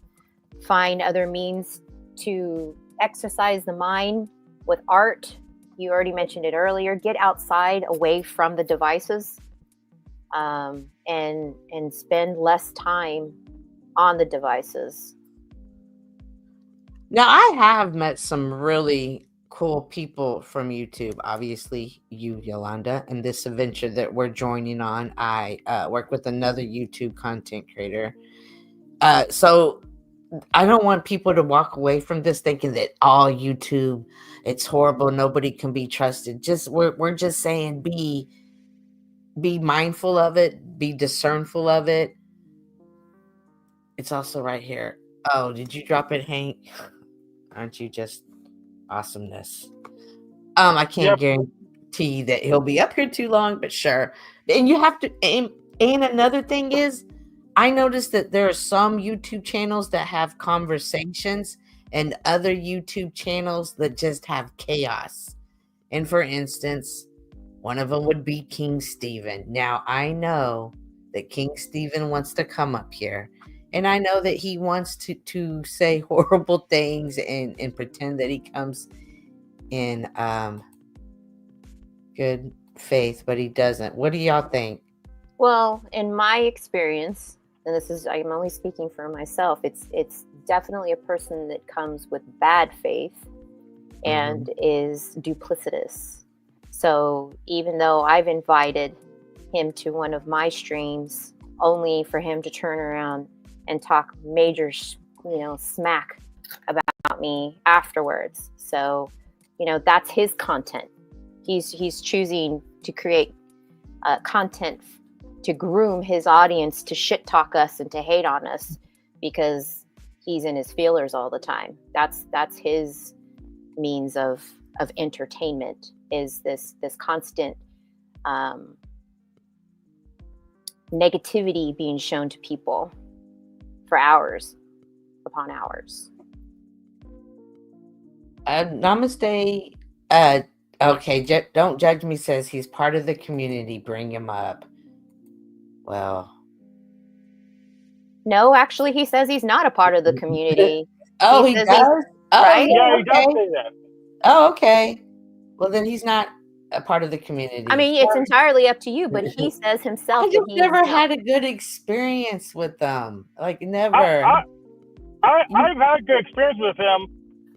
C: find other means to exercise the mind with art. You already mentioned it earlier. Get outside, away from the devices, and spend less time on the devices.
B: Now, I have met some really cool people from YouTube. Obviously, you, Yolanda, and this adventure that we're joining on. I work with another YouTube content creator. So I don't want people to walk away from this thinking that all YouTube, it's horrible, nobody can be trusted. We're just saying be mindful of it, be discernful of it. It's also right here. Oh, did you drop it, Hank? Aren't you just awesomeness? I can't guarantee that he'll be up here too long, but sure. And you have to, and another thing is, I noticed that there are some YouTube channels that have conversations and other YouTube channels that just have chaos. And for instance, one of them would be King Steven. Now, I know that King Steven wants to come up here, and I know that he wants to say horrible things and pretend that he comes in good faith, but he doesn't. What do y'all think?
C: Well, in my experience, and I'm only speaking for myself, it's definitely a person that comes with bad faith and is duplicitous. So even though I've invited him to one of my streams only for him to turn around and talk major, smack about me afterwards. So, that's his content. He's choosing to create content to groom his audience to shit talk us and to hate on us because he's in his feelers all the time. That's his means of of entertainment is this constant negativity being shown to people for hours upon hours.
B: Namaste. Okay, don't judge me says he's part of the community. Bring him up. Well,
C: no, actually, he says he's not a part of the community.
B: Oh, he does? Oh,
C: right?
D: Yeah, he does
B: okay.
D: say that.
B: Oh, okay. Well, then he's not a part of the community.
C: I mean, it's entirely up to you, but he says himself
B: I
C: that
B: just
C: he's
B: never
C: not.
B: had a good experience with them. Like, never.
D: I've had a good experience with him,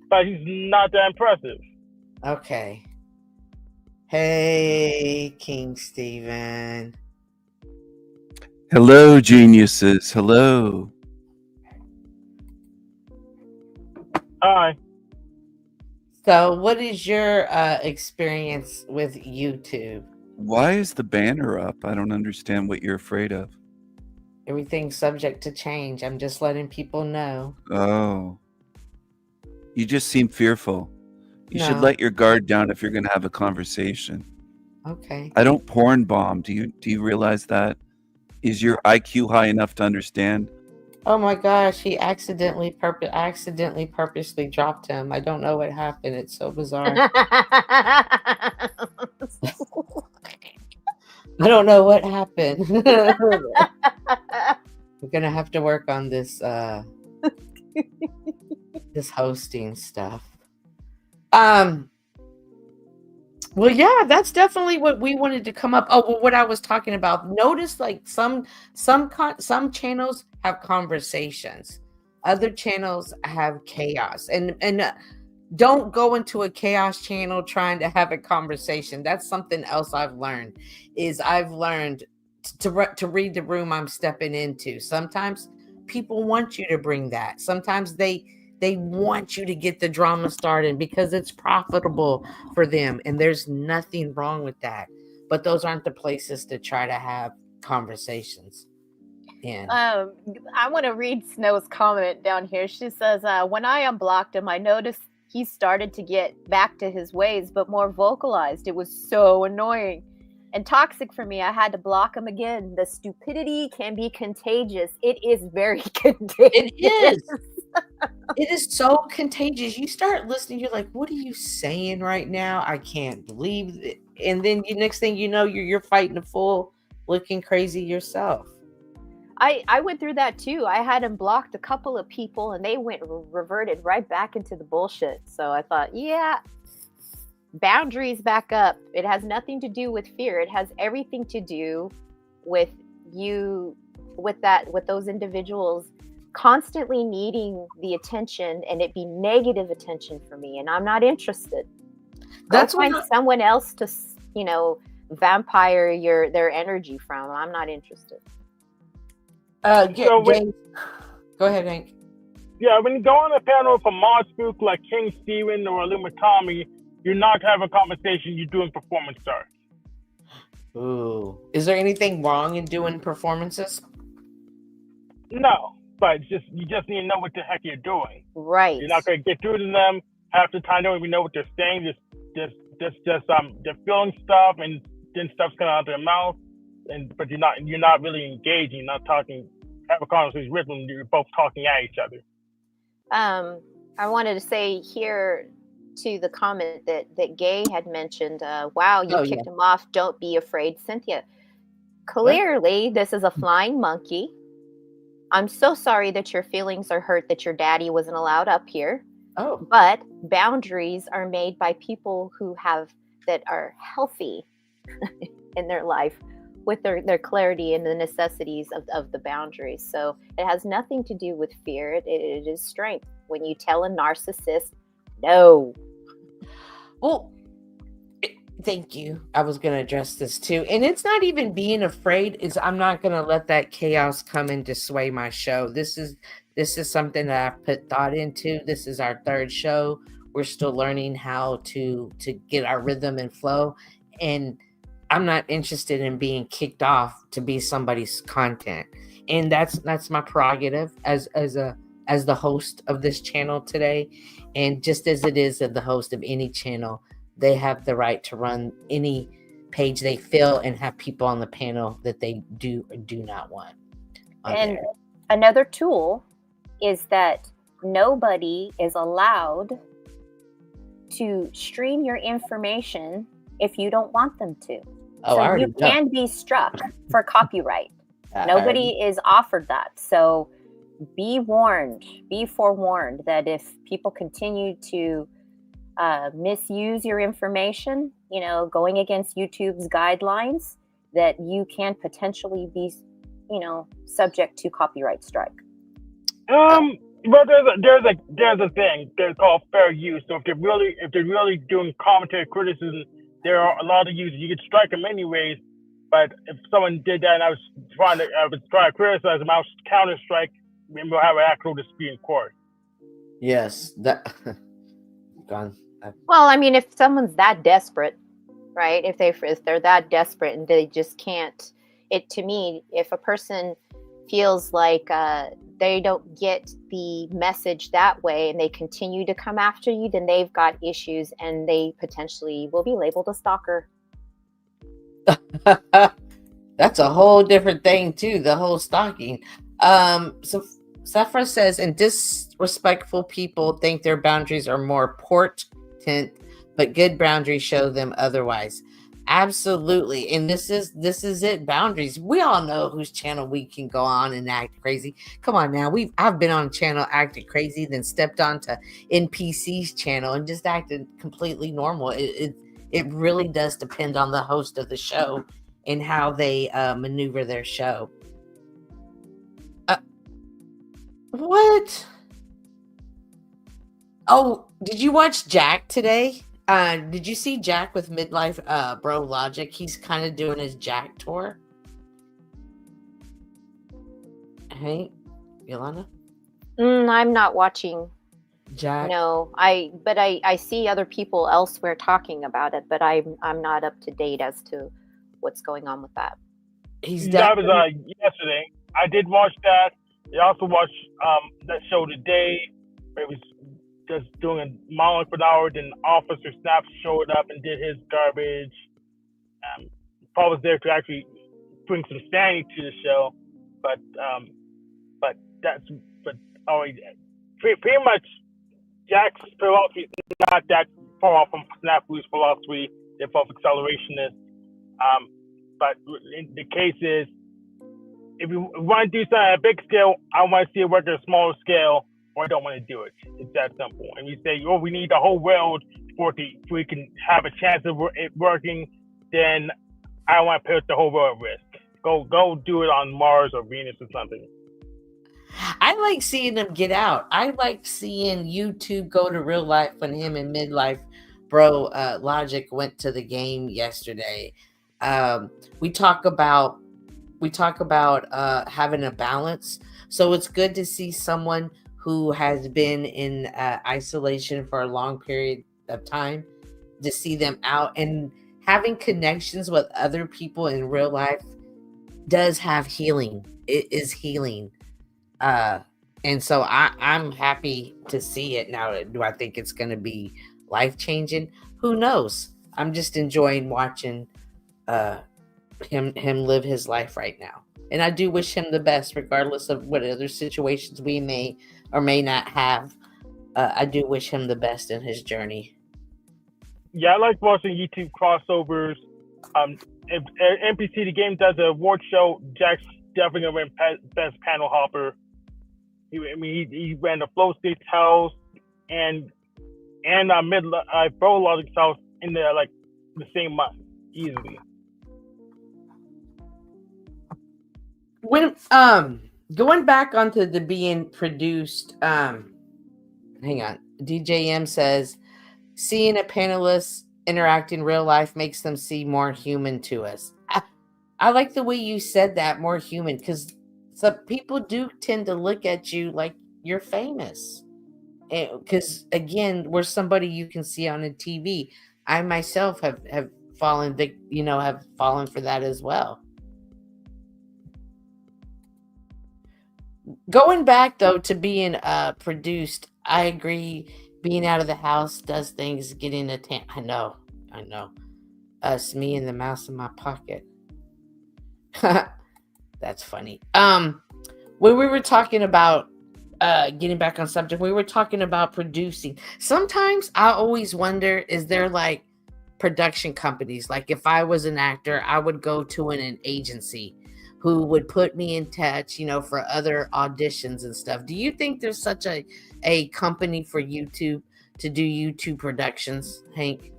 D: but he's not that impressive.
B: Okay. Hey, King Steven.
F: Hello, geniuses. Hello.
D: Hi.
B: So, what is your experience with YouTube?
F: Why is the banner up? I don't understand what you're afraid of.
B: Everything's subject to change. I'm just letting people know.
F: Oh. You just seem fearful. You should
B: No.
F: let your guard down if you're going to have a conversation.
B: Okay.
F: I don't porn bomb. Do you realize that? Is your IQ high enough to understand?
B: Oh my gosh, he accidentally purposely dropped him. I don't know what happened. It's so bizarre. I don't know what happened. We're gonna have to work on this this hosting stuff. Well, yeah, that's definitely what we wanted to come up. Oh, well, what I was talking about. Notice, like some channels have conversations, other channels have chaos, and don't go into a chaos channel trying to have a conversation. That's something else I've learned. I've learned to read the room I'm stepping into. Sometimes people want you to bring that. Sometimes they want you to get the drama started because it's profitable for them. And there's nothing wrong with that. But those aren't the places to try to have conversations in.
G: I want to read Snow's comment down here. She says, when I unblocked him, I noticed he started to get back to his ways, but more vocalized. It was so annoying and toxic for me. I had to block him again. The stupidity can be contagious. It is very contagious.
B: It is. It is so contagious. You start listening, you're like, what are you saying right now? I can't believe it. And then next thing you know, you're fighting a fool, looking crazy yourself.
C: I went through that too. I had him blocked a couple of people and they reverted right back into the bullshit. So I thought, yeah, boundaries back up. It has nothing to do with fear. It has everything to do with you, with those individuals constantly needing the attention, and it be negative attention for me, and I'm not interested.
B: That's
C: find someone else to, vampire their energy from. I'm not interested.
B: Go ahead, Hank.
D: Yeah, when you go on a panel with a mod spook like King Steven or Illumitami, you're not having a conversation, you're doing performance art.
B: Ooh. Is there anything wrong in doing performances?
D: No, but you just need to know what the heck you're doing.
C: Right.
D: You're not going to get through to them. Half the time, they don't even know what they're saying. They're feeling stuff, and then stuff's coming out of their mouth. But you're not really engaging. You're not talking. Have a conversation with them. You're both talking at each other.
C: I wanted to say here to the comment that Gay had mentioned. Wow, you kicked him off. Don't be afraid, Cynthia. Clearly, this is a flying monkey. I'm so sorry that your feelings are hurt that your daddy wasn't allowed up here.
B: Oh.
C: But boundaries are made by people that are healthy in their life with their clarity and the necessities of the boundaries. So it has nothing to do with fear. It is strength. When you tell a narcissist, no.
B: Well, thank you. I was going to address this too. And it's not even being afraid. I'm not going to let that chaos come and sway my show. This is something that I've put thought into. This is our third show. We're still learning how to get our rhythm and flow. And I'm not interested in being kicked off to be somebody's content. And that's my prerogative as the host of this channel today. And just as it is as the host of any channel, they have the right to run any page they feel and have people on the panel that they do or do not want on
C: And
B: there.
C: another tool is that nobody is allowed to stream your information if you don't want them to.
B: Oh, I
C: So
B: already
C: you
B: know.
C: can be struck for copyright.
B: I
C: Nobody is offered that. So be warned, be forewarned that if people continue to misuse your information, going against YouTube's guidelines, that you can potentially be, subject to copyright strike.
D: But there's a thing. They're called fair use. So if they're really doing commentary criticism, there are a lot of users. You could strike them anyways. But if someone did that and I was trying to criticize them, I'll counter strike, and we'll have an actual dispute in court.
B: Yes, that gone.
C: Well, I mean, if someone's that desperate, right? If they're that desperate and they just can't, to me, if a person feels like they don't get the message that way and they continue to come after you, then they've got issues and they potentially will be labeled a stalker.
B: That's a whole different thing too, the whole stalking. So Safra says, and disrespectful people think their boundaries are more important, but good boundaries show them otherwise. Absolutely. And this is it, boundaries. We all know whose channel we can go on and act crazy. Come on now. I've been on a channel, acted crazy, then stepped onto NPC's channel and just acted completely normal. It really does depend on the host of the show and how they maneuver their show. What? Oh, did you watch Jack today? Did you see Jack with Midlife Bro Logic? He's kind of doing his Jack tour. Hey, Yolanda?
C: I'm not watching
B: Jack.
C: No, but I see other people elsewhere talking about it, but I'm not up to date as to what's going on with that.
D: That was yesterday. I did watch that. I also watched that show today. It was just doing a monologue for an hour. Then Officer Snap showed up and did his garbage. Paul was there to actually bring some sanity to the show, but pretty much Jack's philosophy is not that far off from Snafu's philosophy. They're both accelerationists. But the case is, if you want to do something at a big scale, I want to see it work at a smaller scale, or I don't want to do it. It's that simple. And you say, we need the whole world for we can have a chance of it working, then I don't want to put the whole world at risk. Go do it on Mars or Venus or something.
B: I like seeing them get out. I like seeing YouTube go to real life when him and Midlife Bro Logic went to the game yesterday. We talk about having a balance. So it's good to see someone who has been in isolation for a long period of time, to see them out and having connections with other people in real life does have healing. It is healing. And so I'm happy to see it now. Do I think it's going to be life-changing? Who knows? I'm just enjoying watching him live his life right now. And I do wish him the best, regardless of what other situations we may or may not have. I do wish him the best in his journey.
D: Yeah, I like watching YouTube crossovers. If NPC the game does an award show, Jack's definitely gonna win best panel hopper. He ran the Flow State's house and Bro Logic's house in the same month, easily.
B: When going back onto the being produced, hang on. DJM says seeing a panelist interact in real life makes them seem more human to us. I like the way you said that, more human, because some people do tend to look at you like you're famous. Because again, we're somebody you can see on a TV. I myself have fallen for that as well. Going back though to being produced, I agree. Being out of the house does things, getting a tan. I know I know. Us, me, and the mouse in my pocket. That's funny. When we were talking about getting back on subject, we were talking about producing. Sometimes I always wonder, is there like production companies? Like if I was an actor, I would go to an agency who would put me in touch, for other auditions and stuff. Do you think there's such a company for YouTube to do YouTube productions, Hank?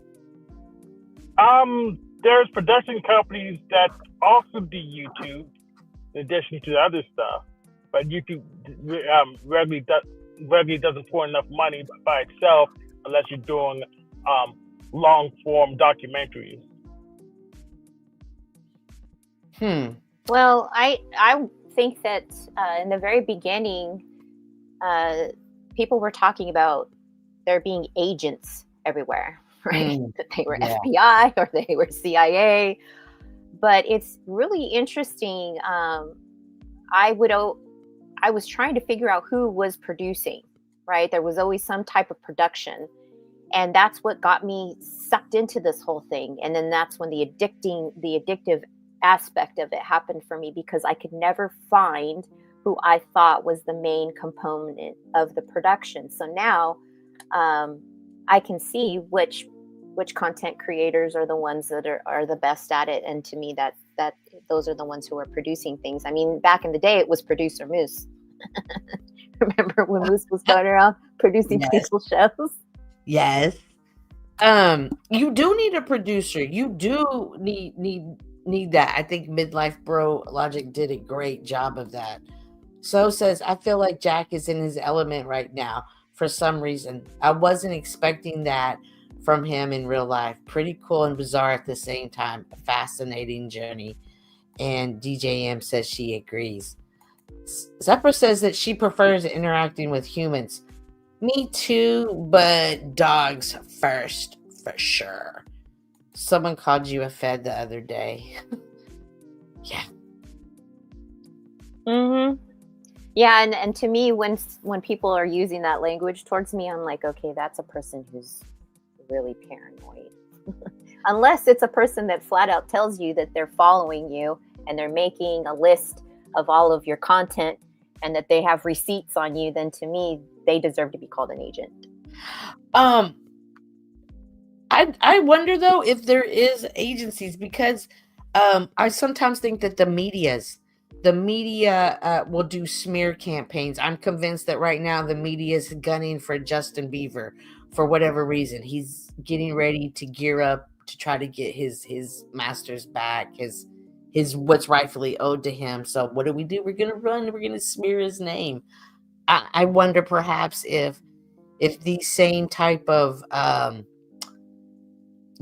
D: There's production companies that also do YouTube in addition to the other stuff, but YouTube regularly doesn't pour enough money by itself unless you're doing long form documentaries.
C: Well, I think that in the very beginning, people were talking about there being agents everywhere, right? That they were FBI or they were CIA. But it's really interesting. I was trying to figure out who was producing, right? There was always some type of production. And that's what got me sucked into this whole thing. And then that's when the addictive aspect of it happened for me, because I could never find who I thought was the main component of the production. So now I can see which content creators are the ones that are the best at it. And to me, that those are the ones who are producing things. I mean, back in the day, it was producer Moose. Remember when Moose was going around producing people's shows?
B: Yes. You do need a producer. You do need that. I think Midlife Bro Logic did a great job of that. So says, I feel like Jack is in his element right now for some reason. I wasn't expecting that from him in real life. Pretty cool and bizarre at the same time. A fascinating journey. And DJM says she agrees. Zephyr says that she prefers interacting with humans. Me too, but dogs first, for sure. Someone called you a fed the other day. Yeah.
C: Yeah, and to me, when people are using that language towards me, I'm like, okay, that's a person who's really paranoid. Unless it's a person that flat out tells you that they're following you and they're making a list of all of your content and that they have receipts on you, then to me, they deserve to be called an agent.
B: I wonder though if there is agencies, because I sometimes think that the media will do smear campaigns. I'm convinced that right now the media is gunning for Justin Bieber for whatever reason. He's getting ready to gear up to try to get his masters back, his what's rightfully owed to him. So what do? We're gonna run. We're gonna smear his name. I wonder perhaps if these same type of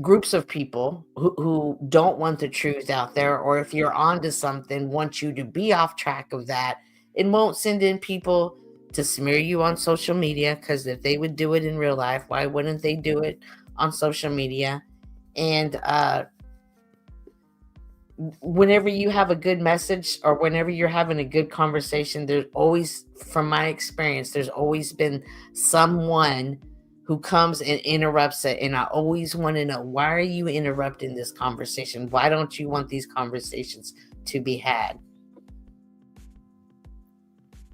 B: groups of people who don't want the truth out there, or if you're onto something, want you to be off track of that, and won't send in people to smear you on social media, because if they would do it in real life, why wouldn't they do it on social media? And whenever you have a good message or whenever you're having a good conversation, there's always, from my experience, there's always been someone who comes and interrupts it. And I always want to know, why are you interrupting this conversation? Why don't you want these conversations to be had?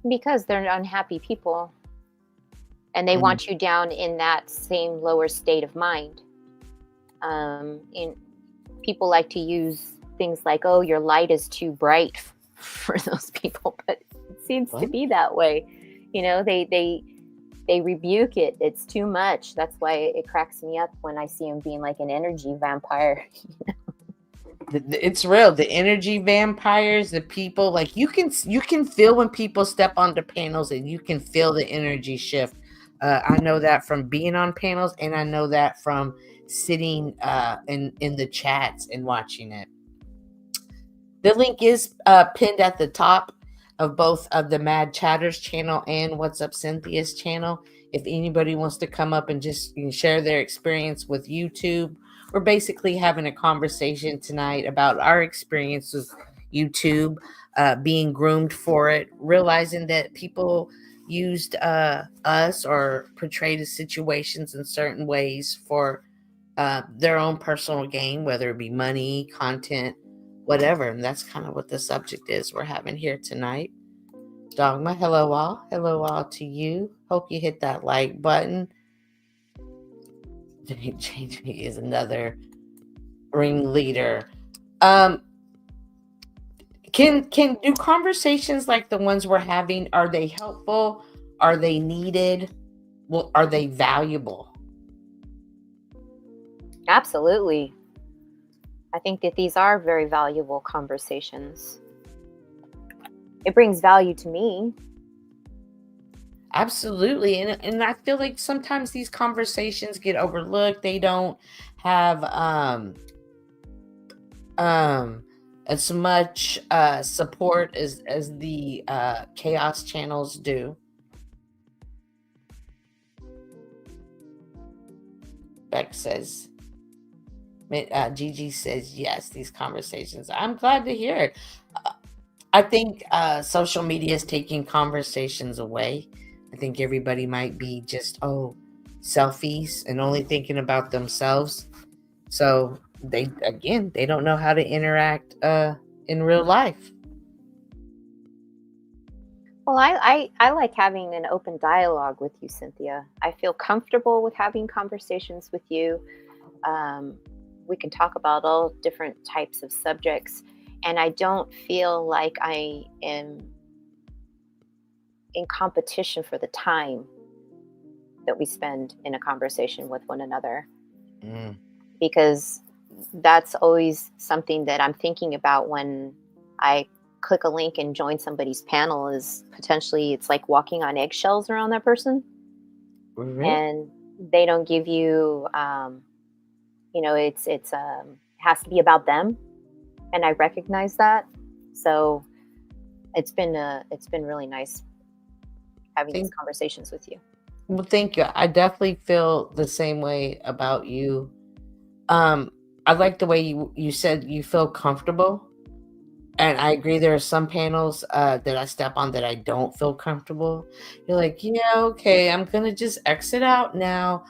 C: Because they're unhappy people. And they want you down in that same lower state of mind. And people like to use things like, oh, your light is too bright for those people. But it seems to be that way. They rebuke it. It's too much. That's why it cracks me up when I see him being like an energy vampire.
B: It's real. The energy vampires, the people, like you can feel when people step onto panels, and you can feel the energy shift. I know that from being on panels, and I know that from sitting in the chats and watching it. The link is pinned at the top of both of the Mad Chatters channel and What's Up Cynthia's channel. If anybody wants to come up and just share their experience with YouTube, we're basically having a conversation tonight about our experience with YouTube, being groomed for it, realizing that people used us or portrayed situations in certain ways for their own personal gain, whether it be money, content, whatever. And that's kind of what the subject is we're having here tonight. Dogma, hello all. Hello all to you. Hope you hit that like button. Change me is another ringleader. Can do conversations like the ones we're having, are they helpful? Are they needed? Well, are they valuable?
C: Absolutely. I think that these are very valuable conversations. It brings value to me.
B: Absolutely. And I feel like sometimes these conversations get overlooked. They don't have as much support as the chaos channels do. Beck says, Gigi says, yes, these conversations. I'm glad to hear it. I think social media is taking conversations away. I think everybody might be just, selfies and only thinking about themselves. So they don't know how to interact in real life.
C: Well, I like having an open dialogue with you, Cynthia. I feel comfortable with having conversations with you. We can talk about all different types of subjects, and I don't feel like I am in competition for the time that we spend in a conversation with one another. Because that's always something that I'm thinking about when I click a link and join somebody's panel, is potentially it's like walking on eggshells around that person. And they don't give you it's has to be about them, and I recognize that. So it's been really nice having these conversations with you.
B: Well, thank you. I definitely feel the same way about you. I like the way you said you feel comfortable. And I agree, there are some panels that I step on that I don't feel comfortable. You're like, yeah, okay, I'm going to just exit out now.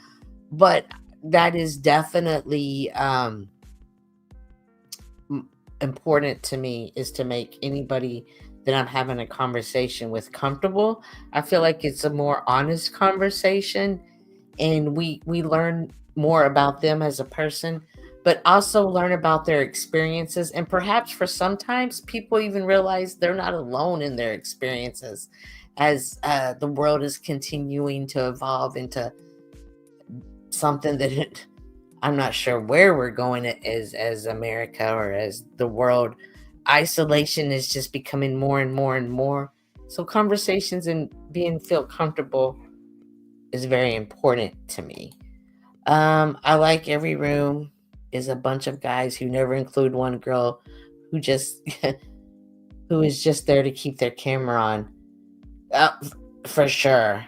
B: But that is definitely important to me, is to make anybody that I'm having a conversation with comfortable. I feel like it's a more honest conversation, and we learn more about them as a person, but also learn about their experiences. And perhaps for sometimes people even realize they're not alone in their experiences as the world is continuing to evolve into something that I'm not sure where we're going as America or as the world. Isolation is just becoming more and more and more. So conversations and feel comfortable is very important to me. I like every room is a bunch of guys who never include one girl who just who is just there to keep their camera on. For sure.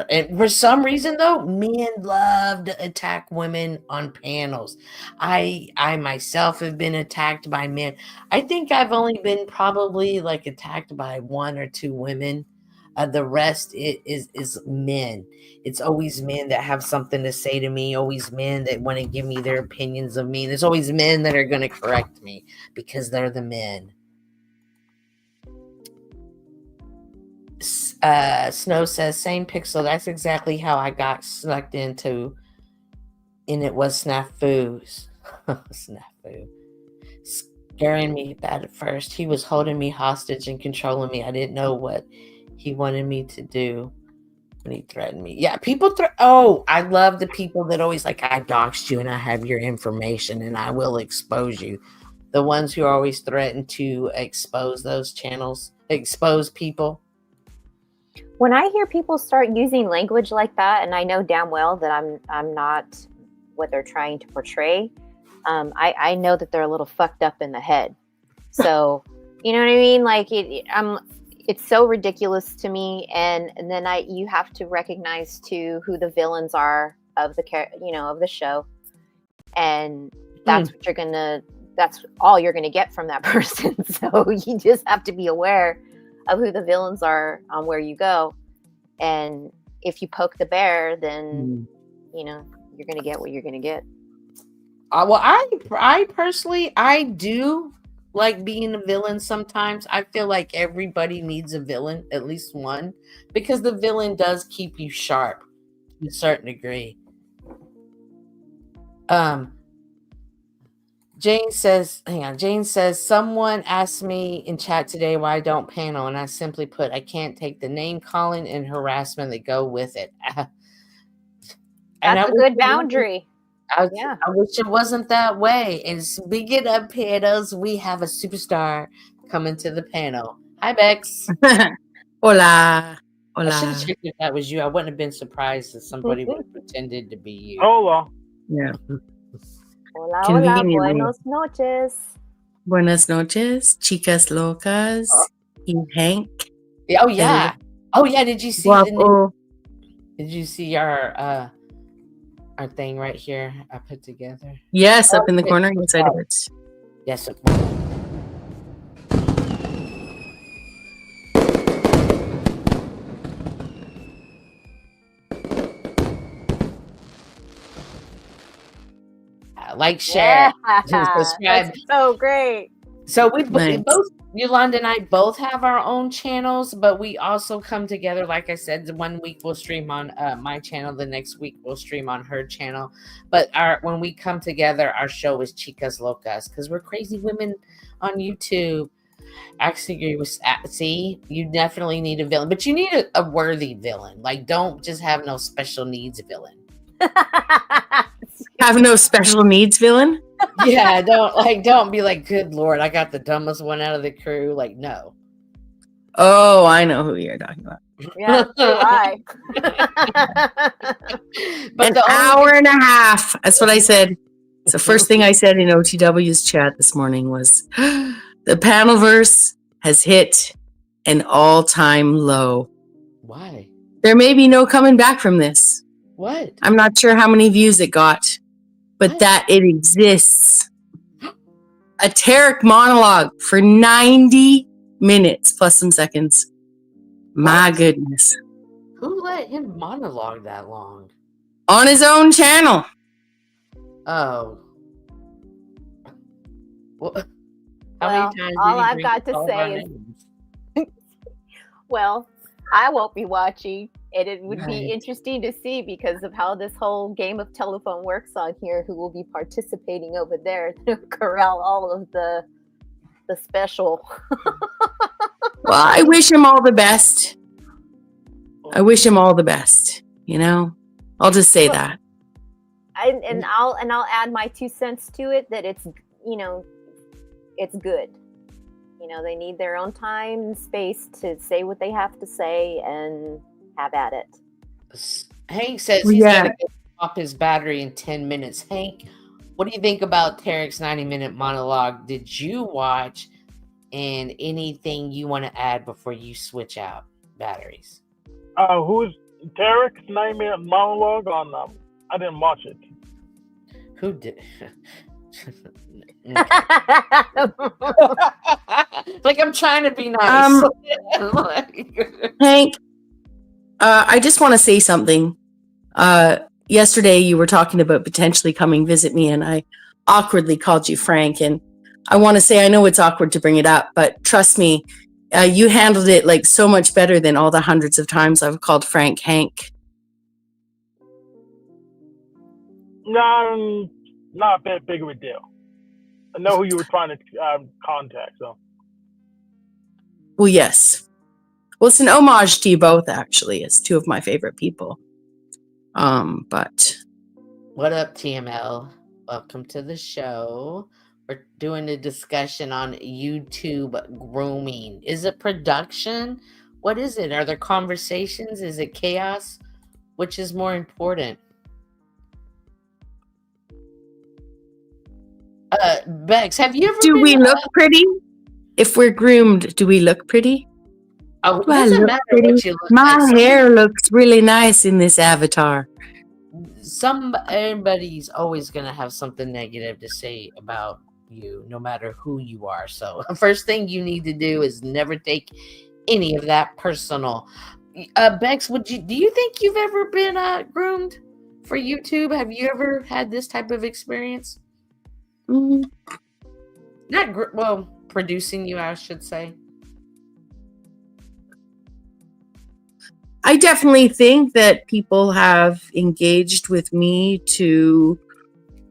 B: And for some reason though, men love to attack women on panels. I myself have been attacked by men. I think I've only been probably like attacked by one or two women. The rest is men. It's always men that have something to say to me, always men that want to give me their opinions of me. There's always men that are going to correct me because they're the men. Snow says, same pixel. That's exactly how I got sucked into, and it was snafus. Snafu. Scaring me bad at first. He was holding me hostage and controlling me. I didn't know what he wanted me to do when he threatened me. Yeah, people I love the people that always like, I doxed you and I have your information and I will expose you. The ones who always threaten to expose those channels, expose people.
C: When I hear people start using language like that, and I know damn well that I'm not what they're trying to portray, I know that they're a little fucked up in the head. So, you know what I mean? Like it's so ridiculous to me, and then you have to recognize too who the villains are of the show, and that's that's all you're gonna get from that person. So you just have to be aware of who the villains are on where you go, and if you poke the bear, then you're gonna get what you're gonna get.
B: Well, I personally, I do like being a villain sometimes. I feel like everybody needs a villain, at least one, because the villain does keep you sharp to a certain degree. Jane says, hang on. Jane says, someone asked me in chat today why I don't panel, and I simply put, I can't take the name calling and harassment that go with it. And
C: That's a good boundary.
B: I
C: Yeah.
B: wish it wasn't that way. And speaking of panels, we have a superstar coming to the panel. Hi, Bex.
H: Hola.
B: I should have
H: Hola.
B: checked if that was you. I wouldn't have been surprised if somebody would have pretended to be you.
D: Hola.
H: Yeah.
C: Hola, hola,
H: Conveniently.
C: buenos noches.
H: Buenas noches, chicas locas. Y Hank.
B: Oh yeah. Oh yeah. Did you see the new,
H: Guapo.
B: Did you see our thing right here I put together?
H: Yes, up in the corner. Yes, I did.
B: Yes. Like, share, subscribe.
C: That's so great.
B: So we
H: Nice.
B: both, Yolanda and I both have our own channels, but we also come together. Like I said, 1 week we'll stream on my channel, the next week we'll stream on her channel. But when we come together, our show is Chicas Locas because we're crazy women on YouTube. I actually agree with. See, you definitely need a villain, but you need a worthy villain. Like, don't just have no special needs villain.
H: Have no special needs villain?
B: Yeah, don't be like, good Lord, I got the dumbest one out of the crew. Like, no.
H: Oh, I know who you're talking about.
C: Yeah, so I.
B: But
H: An hour and a half. That's what I said. It's the first thing I said in OTW's chat this morning was the Panelverse has hit an all-time low.
B: Why?
H: There may be no coming back from this.
B: What?
H: I'm not sure how many views it got, but
B: What?
H: that it exists. A Tarek monologue for 90 minutes plus some seconds. My
B: What?
H: goodness.
B: Who let him monologue that long?
H: On his own channel.
B: Oh. Well, how
C: Well,
B: many times
C: all
B: did he
C: I've
B: bring
C: got
B: up
C: to
B: all
C: say
B: our
C: is-
B: names?
C: Well, I won't be watching, and it would
B: Right.
C: be interesting to see because of how this whole game of telephone works on here. Who will be participating over there to corral all of the special?
H: Well, I wish him all the best. I wish him all the best. You know, I'll just say that.
C: And I'll add my 2 cents to it that it's it's good. They need their own time and space to say what they have to say and have at it.
B: Hank says
H: Well,
B: he's
H: yeah.
B: gonna off his battery in 10 minutes. Hank, what do you think about Tarek's 90-minute monologue? Did you watch? And anything you want to add before you switch out batteries?
D: Who's Tarek's 9-minute monologue on? I didn't watch it.
B: Who did? Like, I'm trying to be nice.
H: Hank, I just want to say something. Yesterday, you were talking about potentially coming visit me, and I awkwardly called you Frank. And I want to say, I know it's awkward to bring it up, but trust me, you handled it like so much better than all the hundreds of times I've called Frank Hank.
D: No, not that big of a deal. I know who you were trying to contact, so.
H: Well, yes. Well, it's an homage to you both, actually. It's two of my favorite people. But
B: What up, TML? Welcome to the show. We're doing a discussion on YouTube grooming. Is it production? What is it? Are there conversations? Is it chaos? Which is more important? Bex, have you ever
H: do we
B: been,
H: look pretty? If we're groomed, do we look pretty?
B: Oh, it
H: Do I
B: doesn't
H: look
B: matter
H: pretty?
B: what you look
H: My
B: like.
H: hair looks really nice in this avatar.
B: Everybody's always gonna have something negative to say about you, no matter who you are. So first thing you need to do is never take any of that personal. Bex, do you think you've ever been groomed for YouTube? Have you ever had this type of experience?
H: Mm,
B: Not producing you, I should say.
H: I definitely think that people have engaged with me to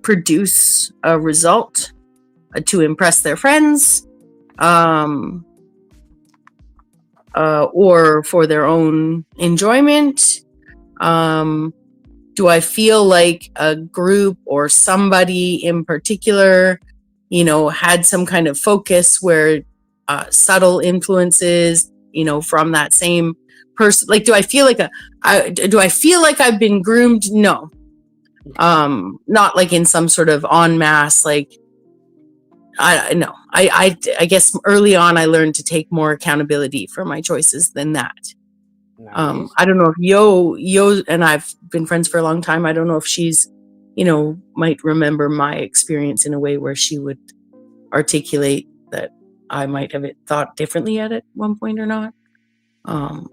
H: produce a result, to impress their friends, or for their own enjoyment. Do I feel like a group or somebody in particular, had some kind of focus where subtle influences, from that same person? Like, do I feel like I've been groomed? No. Not like in some sort of en masse, like, I guess early on I learned to take more accountability for my choices than that.
B: Nice.
H: I don't know if Yo and I've been friends for a long time. I don't know if she's, might remember my experience in a way where she would articulate that I might have thought differently at one point or not.
B: I'm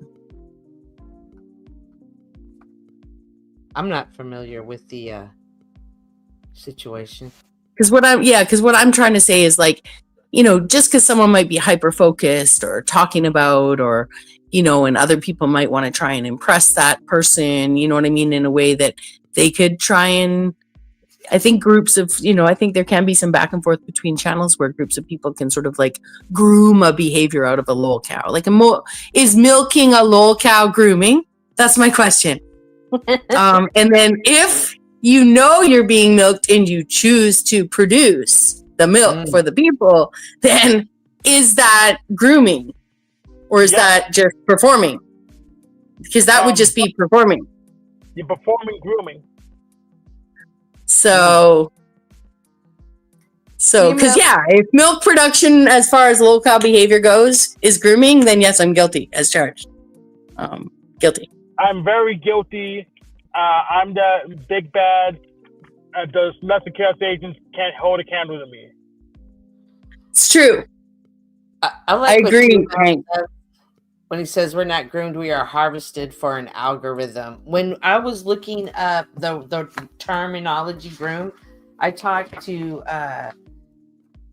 B: not familiar with the situation.
H: Because what I'm trying to say is, like, just because someone might be hyper focused or talking about, or, and other people might want to try and impress that person, you know what I mean, in a way that they could try and, I think groups of, I think there can be some back and forth between channels where groups of people can sort of like groom a behavior out of a lol cow. Like, is milking a lol cow grooming? That's my question. And then if you're being milked and you choose to produce the milk for the people, then is that grooming, or is that just performing? Because that would just be performing.
D: You're performing grooming.
H: So because if milk production, as far as lol cow behavior goes, is grooming, then yes, I'm guilty as charged. Guilty.
D: I'm very guilty. I'm the big bad. Those lesser chaos agents can't hold a candle to me.
H: It's true.
B: I
H: agree, Hank.
B: When he says we're not groomed, we are harvested for an algorithm. When I was looking up the terminology groomed, I talked to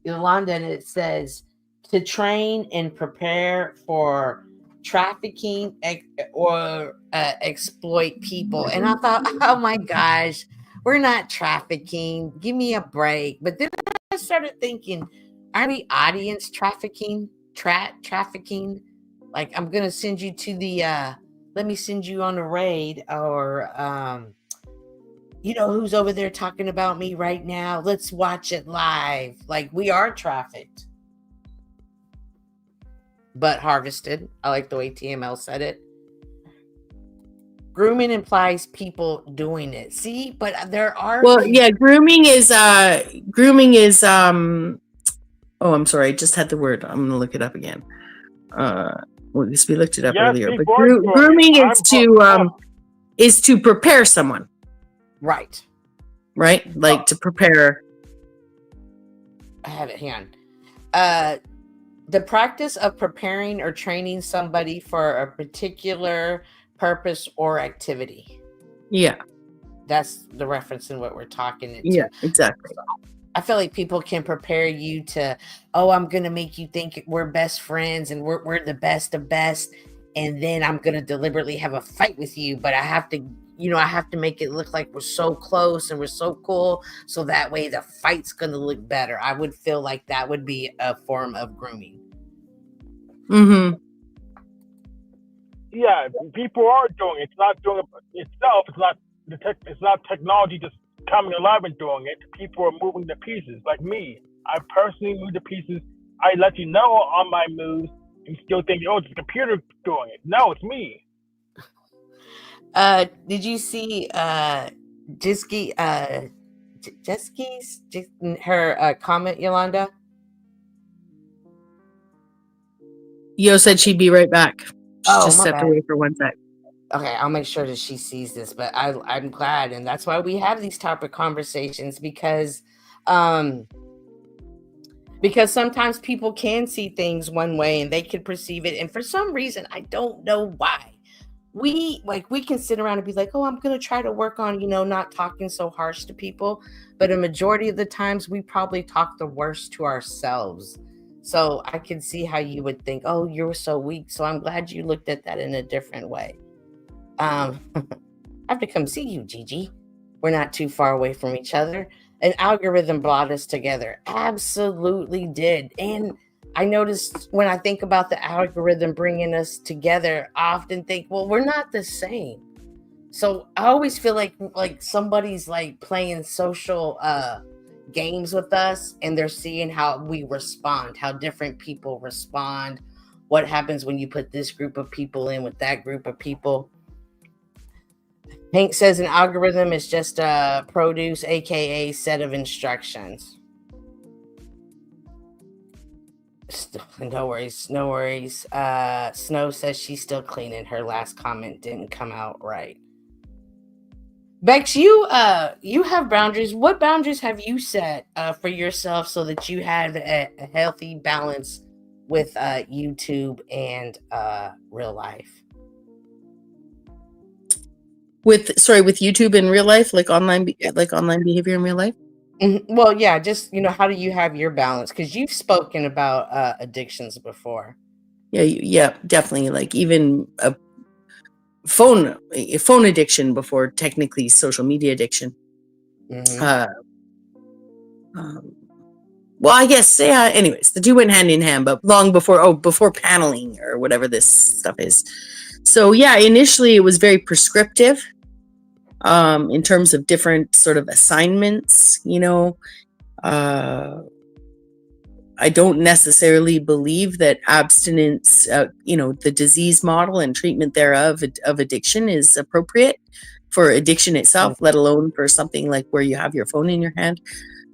B: Yolanda, and it says to train and prepare for trafficking or exploit people. And I thought, oh my gosh, we're not trafficking. Give me a break. But then I started thinking, aren't we audience trafficking? Trafficking? Like, I'm going to send you to the, let me send you on a raid, or, who's over there talking about me right now? Let's watch it live. Like, we are trafficked, but harvested. I like the way TML said it. Grooming implies people doing it. See, but there are
H: grooming is oh, I'm sorry, I just had the word. I'm gonna look it up again. We looked it up earlier, but grooming is to prepare someone.
B: Right.
H: Like to prepare.
B: I have it. Hang on. The practice of preparing or training somebody for a particular purpose or activity.
H: Yeah.
B: That's the reference in what we're talking into.
H: Yeah, exactly.
B: I feel like people can prepare you to, I'm going to make you think we're best friends and we're the best of best. And then I'm going to deliberately have a fight with you. But I have to, I have to make it look like we're so close and we're so cool. So that way the fight's going to look better. I would feel like that would be a form of grooming.
H: Mm-hmm.
D: Yeah, people are doing it. It's not doing it itself. It's not technology just coming alive and doing it. People are moving the pieces. Like me, I personally move the pieces. I let you know on my moves, and still think, it's the computer doing it. No, it's me.
B: Did you see her comment, Yolanda?
H: Yo said she'd be right back. She just stepped
B: bad.
H: away for 1 sec.
B: Okay, I'll make sure that she sees this, but I'm glad, and that's why we have these type of conversations, because sometimes people can see things one way and they can perceive it, and for some reason, I don't know why, we can sit around and be like, oh, I'm going to try to work on, not talking so harsh to people. But a majority of the times we probably talk the worst to ourselves. So I can see how you would think, oh, you're so weak. So I'm glad you looked at that in a different way. I have to come see you, Gigi. We're not too far away from each other. An algorithm brought us together. Absolutely did. And I noticed when I think about the algorithm bringing us together, I often think, well, we're not the same. So I always feel like somebody's like playing social games with us, and they're seeing how we respond, how different people respond, what happens when you put this group of people in with that group of people. Hank says an algorithm is just a produce, aka set of instructions. No worries. Snow says she's still cleaning. Her last comment didn't come out right. Bex, you have boundaries. What boundaries have you set for yourself so that you have a healthy balance with YouTube and real life?
H: With YouTube in real life, like online behavior in real life.
B: Well, yeah, just how do you have your balance? Because you've spoken about addictions before.
H: Yeah, definitely. Like even a phone addiction before technically social media addiction.
B: Mm-hmm.
H: Well, I guess, yeah. Anyways, the two went hand in hand, but long before paneling or whatever this stuff is. So yeah, initially it was very prescriptive. In terms of different sort of assignments, I don't necessarily believe that abstinence, the disease model and treatment thereof of addiction is appropriate for addiction itself, let alone for something like where you have your phone in your hand.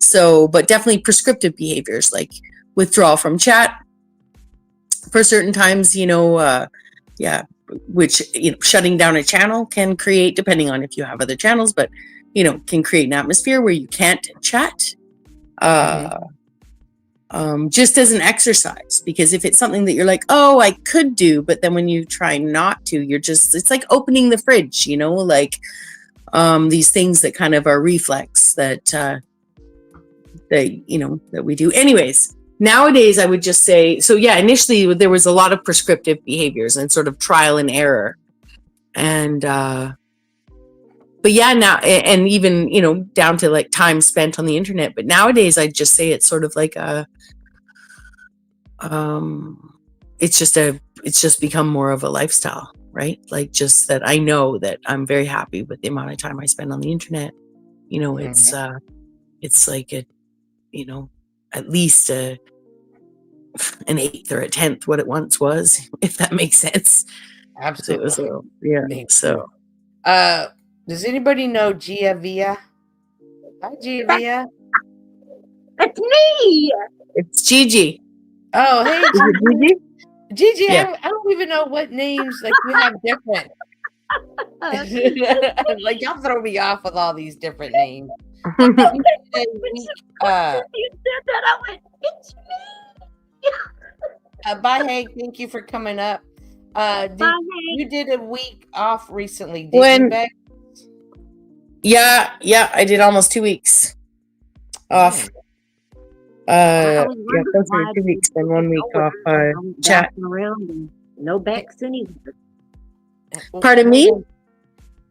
H: So, but definitely prescriptive behaviors like withdrawal from chat for certain times, which shutting down a channel can create, depending on if you have other channels, but can create an atmosphere where you can't chat. Just as an exercise, because if it's something that you're like, oh, I could do, but then when you try not to, it's like opening the fridge, these things that kind of are reflex that we do. Anyways, nowadays I would just say, so yeah, initially there was a lot of prescriptive behaviors and sort of trial and error. And, but yeah, now, and even, down to like time spent on the internet. But nowadays I'd just say it's sort of like it's just become more of a lifestyle, right? Like just that I know that I'm very happy with the amount of time I spend on the internet. It's like at least an eighth or a tenth what it once was, if that makes sense.
B: Absolutely.
H: So
B: does anybody know Gia Via? Hi, Gia Via.
I: It's me.
H: It's Gigi.
B: Oh, hey,
H: Gigi.
B: Gigi,
H: Yeah.
B: I don't even know what names like we have different. Like y'all throw me off with all these different names.
I: You said that, I went, it's me.
B: Bye, Hank. Thank you for coming up.
I: Bye, Hank.
B: You did a week off recently, didn't you, Beck?
H: Yeah, I did almost 2 weeks off. Closer to 2 weeks and 1 week off chat.
I: Around and no backs anywhere.
H: Pardon me?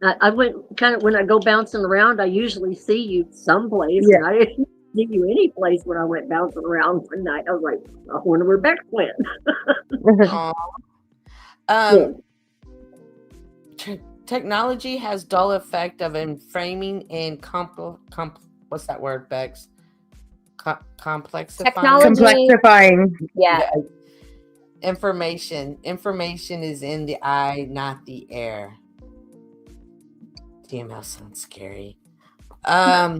I: I went kind of, when I go bouncing around, I usually see you someplace.
H: Yeah.
I: And I didn't see you any place when I went bouncing around one night. I was like, I wonder where Beck went.
B: Technology has dull effect of framing and what's that word, Bex? Complexifying.
H: Complexifying.
C: Yeah.
B: Information is in the eye, not the air. TML sounds scary. GML,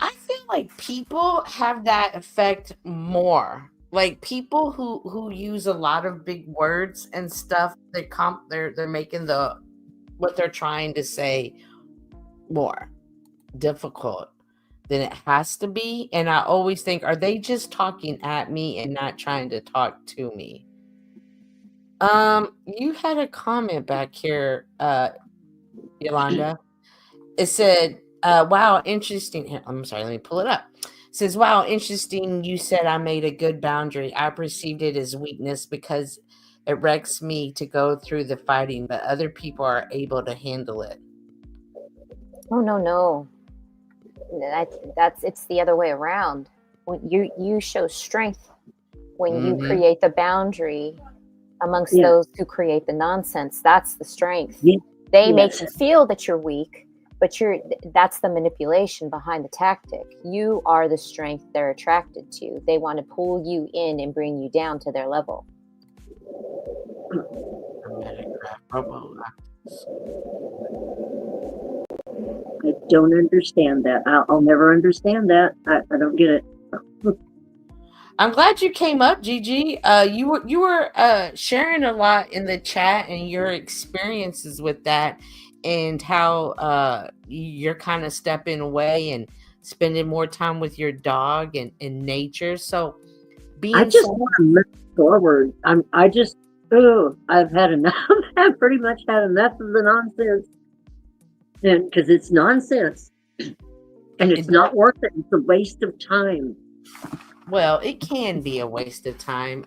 B: I feel like people have that effect more. Like people who use a lot of big words and stuff, they're making what they're trying to say more difficult. then it has to be. And I always think, are they just talking at me and not trying to talk to me? You had a comment back here, Yolanda. It said, wow, interesting. I'm sorry, let me pull it up. It says, wow, interesting. You said I made a good boundary. I perceived it as weakness because it wrecks me to go through the fighting, but other people are able to handle it.
C: Oh, no. It's the other way around. When you show strength when you create the boundary amongst those who create the nonsense. That's the strength. They make you feel that you're weak, but that's the manipulation behind the tactic. You are the strength they're attracted to. They want to pull you in and bring you down to their level.
I: I don't understand that. I'll never understand that. I don't get it.
B: I'm glad you came up, Gigi. You were sharing a lot in the chat and your experiences with that, and how you're kind of stepping away and spending more time with your dog and in nature. So,
I: I just want to move forward. I've had enough. I've pretty much had enough of the nonsense, and because it's nonsense, and it's not worth it. It's a waste of time.
B: Well, it can be a waste of time.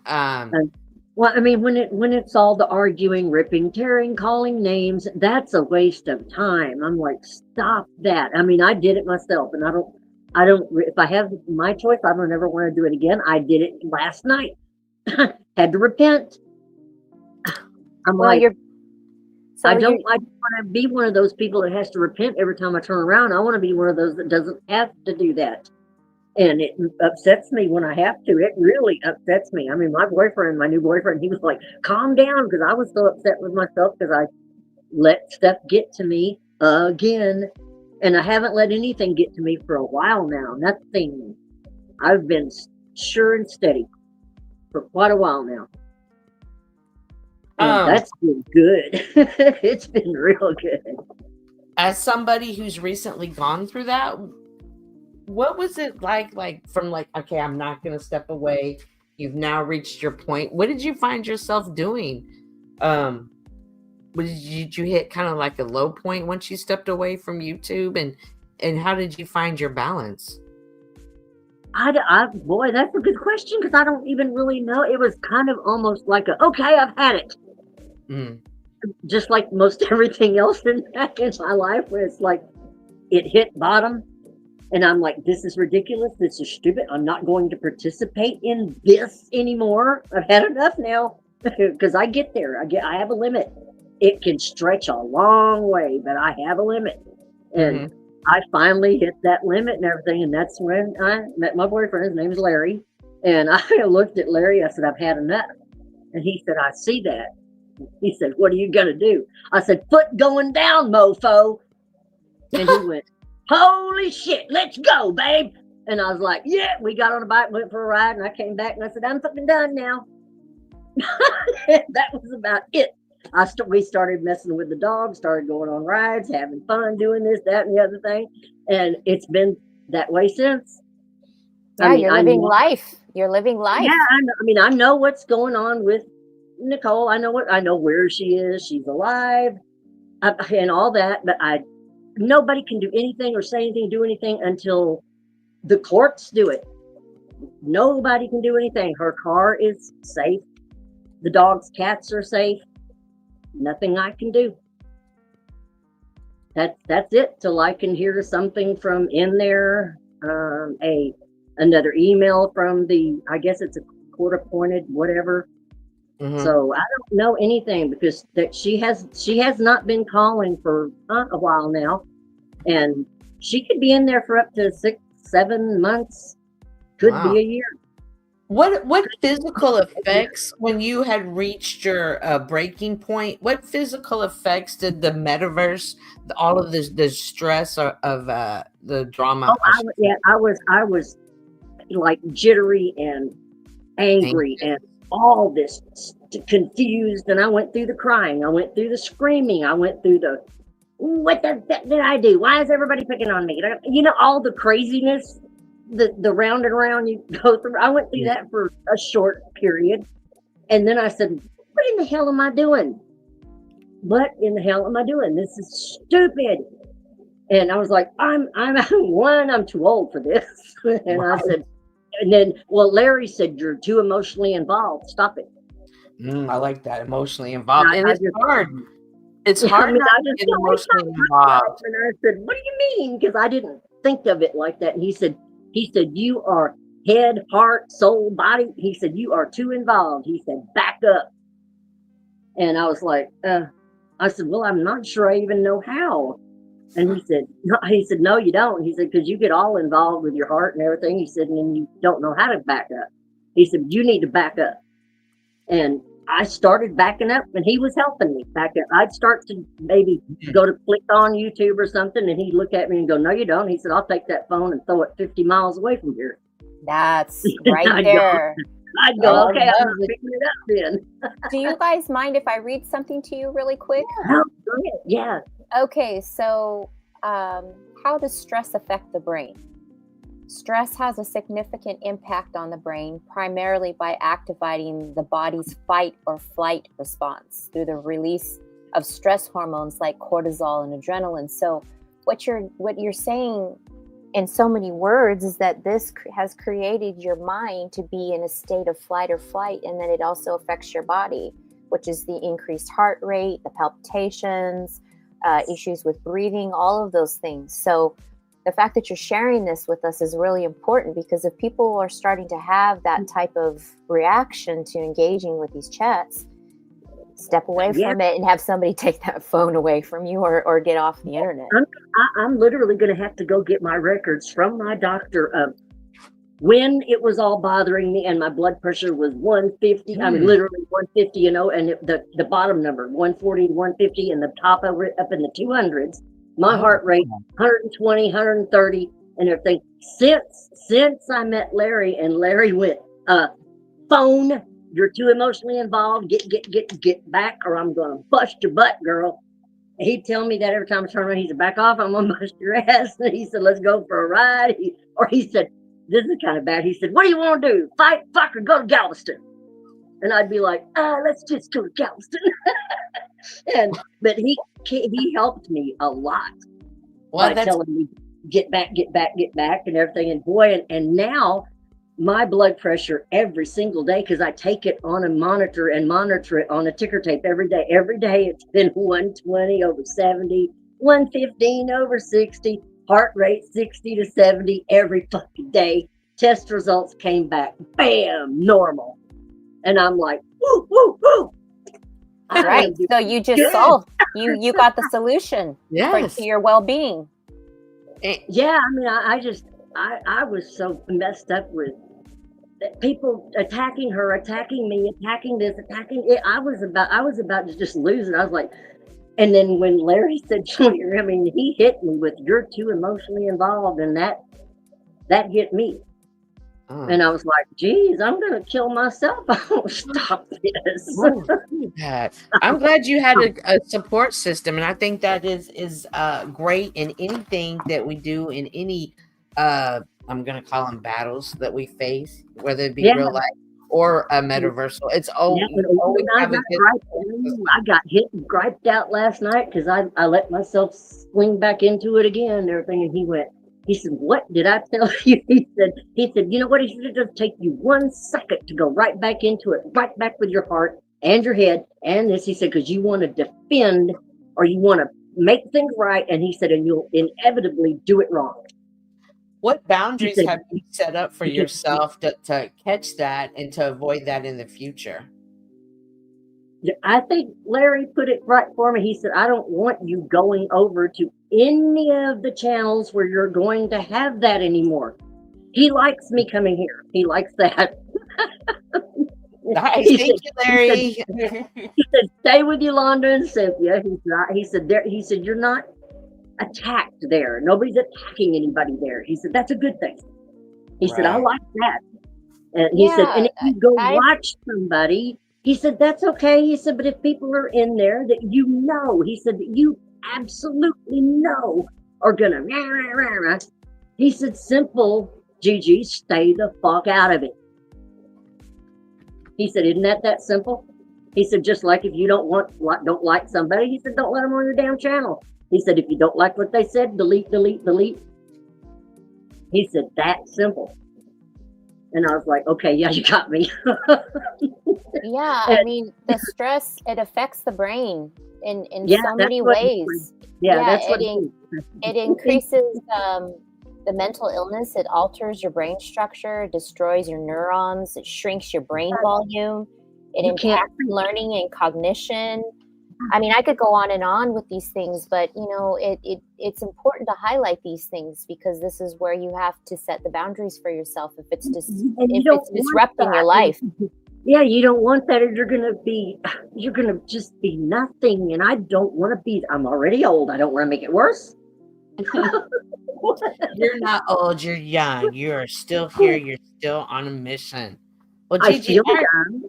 I: Well, I mean, when it's all the arguing, ripping, tearing, calling names, that's a waste of time. I'm like, stop that. I mean, I did it myself, and I don't. If I have my choice, I don't ever want to do it again. I did it last night. Had to repent. I'm like, I don't want to be one of those people that has to repent every time I turn around. I want to be one of those that doesn't have to do that. And it upsets me when I have to. It really upsets me. I mean, my new boyfriend, he was like, calm down, because I was so upset with myself because I let stuff get to me again. And I haven't let anything get to me for a while now. Nothing. I've been sure and steady for quite a while now. And that's been good. It's been real good.
B: As somebody who's recently gone through that, what was it like from okay, I'm not going to step away. You've now reached your point. What did you find yourself doing? Did you hit kind of like a low point once you stepped away from YouTube, and how did you find your balance?
I: Boy, that's a good question, because I don't even really know. It was kind of almost like okay, I've had it. Just like most everything else in my life, where it's like it hit bottom. And I'm like, this is ridiculous. This is stupid. I'm not going to participate in this anymore. I've had enough now, because I get there. I have a limit. It can stretch a long way, but I have a limit. And I finally hit that limit and everything. And that's when I met my boyfriend. His name is Larry. And I looked at Larry. I said, I've had enough. And he said, I see that. He said, what are you going to do? I said, foot going down, mofo. And he went, holy shit, let's go, babe. And I was like, yeah. We got on a bike, went for a ride, and I came back and I said, I'm fucking done now. That was about it. We started messing with the dog, started going on rides, having fun, doing this, that, and the other thing. And it's been that way since.
C: Yeah, you're living life. You're living life.
I: Yeah, I know what's going on with Nicole. I know where she is. She's alive, and all that. But nobody can do anything or say anything, do anything until the courts do it. Nobody can do anything. Her car is safe. The dog's cats are safe. Nothing I can do. That's it till I can hear something from in there. Another email from I guess it's a court appointed whatever. So I don't know anything, because she has not been calling for a while now, and she could be in there for up to 6-7 months, could be a year.
B: What physical effects, when you had reached your breaking point, what physical effects did the metaverse, all of the stress of the drama?
I: I was like jittery and angry and all this confused, and I went through the crying, I went through the screaming, I went through what the did I do? Why is everybody picking on me? You know, all the craziness, the round and round you go through. I went through that for a short period. And then I said, what in the hell am I doing? What in the hell am I doing? This is stupid. And I was like, I'm too old for this. And I said, and then, well, Larry said, you're too emotionally involved. Stop it.
B: I like that, emotionally involved. And
I: I
B: it's
I: just-
B: hard. It's
I: Yeah,
B: hard
I: I mean,
B: not
I: I
B: to
I: just
B: get
I: told him,
B: emotionally
I: "It's not
B: involved.
I: And I said, what do you mean? Because I didn't think of it like that. And he said, you are head, heart, soul, body. He said, you are too involved. He said, back up. And I was like, I said, well, I'm not sure I even know how. And he said, no, you don't. He said, because you get all involved with your heart and everything. He said, and then you don't know how to back up. He said, you need to back up. And I started backing up, and he was helping me back up. I'd start to maybe go to click on YouTube or something, and he'd look at me and go, no, you don't. He said, I'll take that phone and throw it 50 miles away from here.
G: That's right
I: I'd
G: there.
I: I'd go,
B: I
I: okay, I'm
B: love
I: not
B: it.
I: picking it up then.
G: Do you guys mind if I read something to you really quick?
I: Oh, go ahead. Yeah.
G: Okay, so how does stress affect the brain? Stress has a significant impact on the brain, primarily by activating the body's fight or flight response through the release of stress hormones like cortisol and adrenaline. So what you're saying in so many words is that this has created your mind to be in a state of flight or flight, and then it also affects your body, which is the increased heart rate, the palpitations, issues with breathing, all of those things. So the fact that you're sharing this with us is really important, because if people are starting to have that type of reaction to engaging with these chats, step away from it and have somebody take that phone away from you, or get off the internet.
I: I'm literally going to have to go get my records from my doctor of when it was all bothering me and my blood pressure was 150. I mean, literally 150, and the bottom number, 140 to 150, and the top of it up in the 200s. My heart rate, 120, 130, and everything. Since I met Larry, and Larry went, phone, you're too emotionally involved. Get back, or I'm gonna bust your butt, girl. And he'd tell me that every time I turn around. He said, back off, I'm gonna bust your ass. And he said, let's go for a ride. He said, this is kind of bad. He said, what do you want to do? Fight, fuck, or go to Galveston? And I'd be like, let's just go to Galveston. But he helped me a lot by telling me, get back, and everything. And boy, and now my blood pressure every single day, because I take it on a monitor and monitor it on a ticker tape every day. Every day it's been 120 over 70, 115 over 60, heart rate 60 to 70 every fucking day. Test results came back, bam, normal. And I'm like, woo, woo, woo.
G: All right. So you just solved. You got the solution to your well-being.
I: Yeah, I mean, I was so messed up with people attacking her, attacking me, attacking this, attacking it. I was about to just lose it. I was like, and then when Larry said, Junior, I mean, he hit me with, you're too emotionally involved, and that hit me. And I was like, geez, I'm going to kill myself. I don't stop this.
B: I'm glad you had a support system. And I think that is great in anything that we do, in any, I'm going to call them battles that we face, whether it be real life or a metaversal. It's always,
I: I got hit and griped out last night because I let myself swing back into it again and everything. And he said, what did I tell you? He said, you know what? He said, it just take you 1 second to go right back into it, right back with your heart and your head and this. He said, because you want to defend, or you want to make things right. And he said, and you'll inevitably do it wrong.
B: What boundaries have you set up for yourself to catch that and to avoid that in the future?
I: I think Larry put it right for me. He said, I don't want you going over to any of the channels where you're going to have that anymore. He likes me coming here. He likes that.
B: Nice. Thank you, Larry.
I: He said, stay with Yolanda and Cynthia. He said, you're not attacked there. Nobody's attacking anybody there. He said, that's a good thing. He said, I like that. And he said, and if you go watch somebody, he said, that's okay. He said, but if people are in there that he said that absolutely know are gonna rah, rah, rah, rah. He said, simple, Gigi, stay the fuck out of it. He said, isn't that simple? He said, just like if you don't like somebody, he said, don't let them on your damn channel. He said, if you don't like what they said, delete, delete, delete. He said, that simple. And I was like, okay, yeah, you got me.
C: Yeah, I mean, the stress, it affects the brain in
I: Yeah,
C: so
I: that's
C: many
I: what
C: ways.
I: yeah, that's what
C: It increases the mental illness. It alters your brain structure, destroys your neurons, it shrinks your brain volume, it
I: You can't
C: impacts learning and cognition. I mean, I could go on and on with these things, but you know, it's important to highlight these things because this is where you have to set the boundaries for yourself if it's just
I: and
C: if
I: you don't
C: it's
I: want
C: disrupting your
I: that.
C: life.
I: Yeah, you don't want that, or you're gonna just be nothing. And I don't want to be. I'm already old. I don't want to make it worse.
B: You're not old, you're young. You are still here, you're still on a mission. Well,
I: I
B: Gigi,
I: feel young.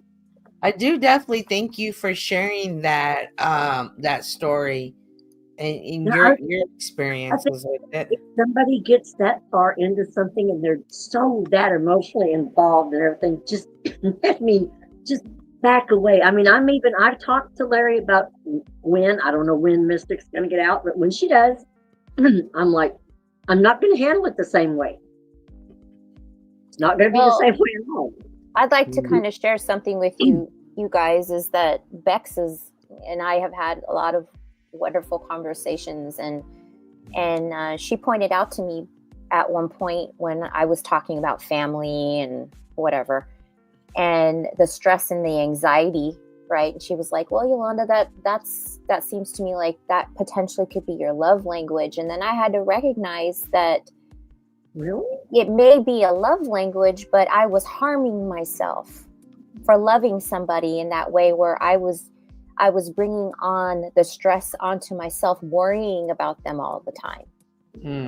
B: I do definitely thank you for sharing that that story and
I: Now,
B: your
I: I think
B: experiences with it.
I: if somebody gets that far into something and they're so that emotionally involved and everything, just let me just back away. I mean, I've talked to Larry about I don't know when Mystic's gonna get out, but when she does, I'm like, I'm not gonna handle it the same way. It's not gonna be the
C: Well,
I: same way at all.
C: I'd like to kind of share something with you guys is that Bex and I have had a lot of wonderful conversations and she pointed out to me at one point when I was talking about family and whatever and the stress and the anxiety, right? And she was like, well, Yolanda, that seems to me like that potentially could be your love language. And then I had to recognize that
I: Really?
C: it may be a love language, but I was harming myself for loving somebody in that way where I was bringing on the stress onto myself, worrying about them all the time.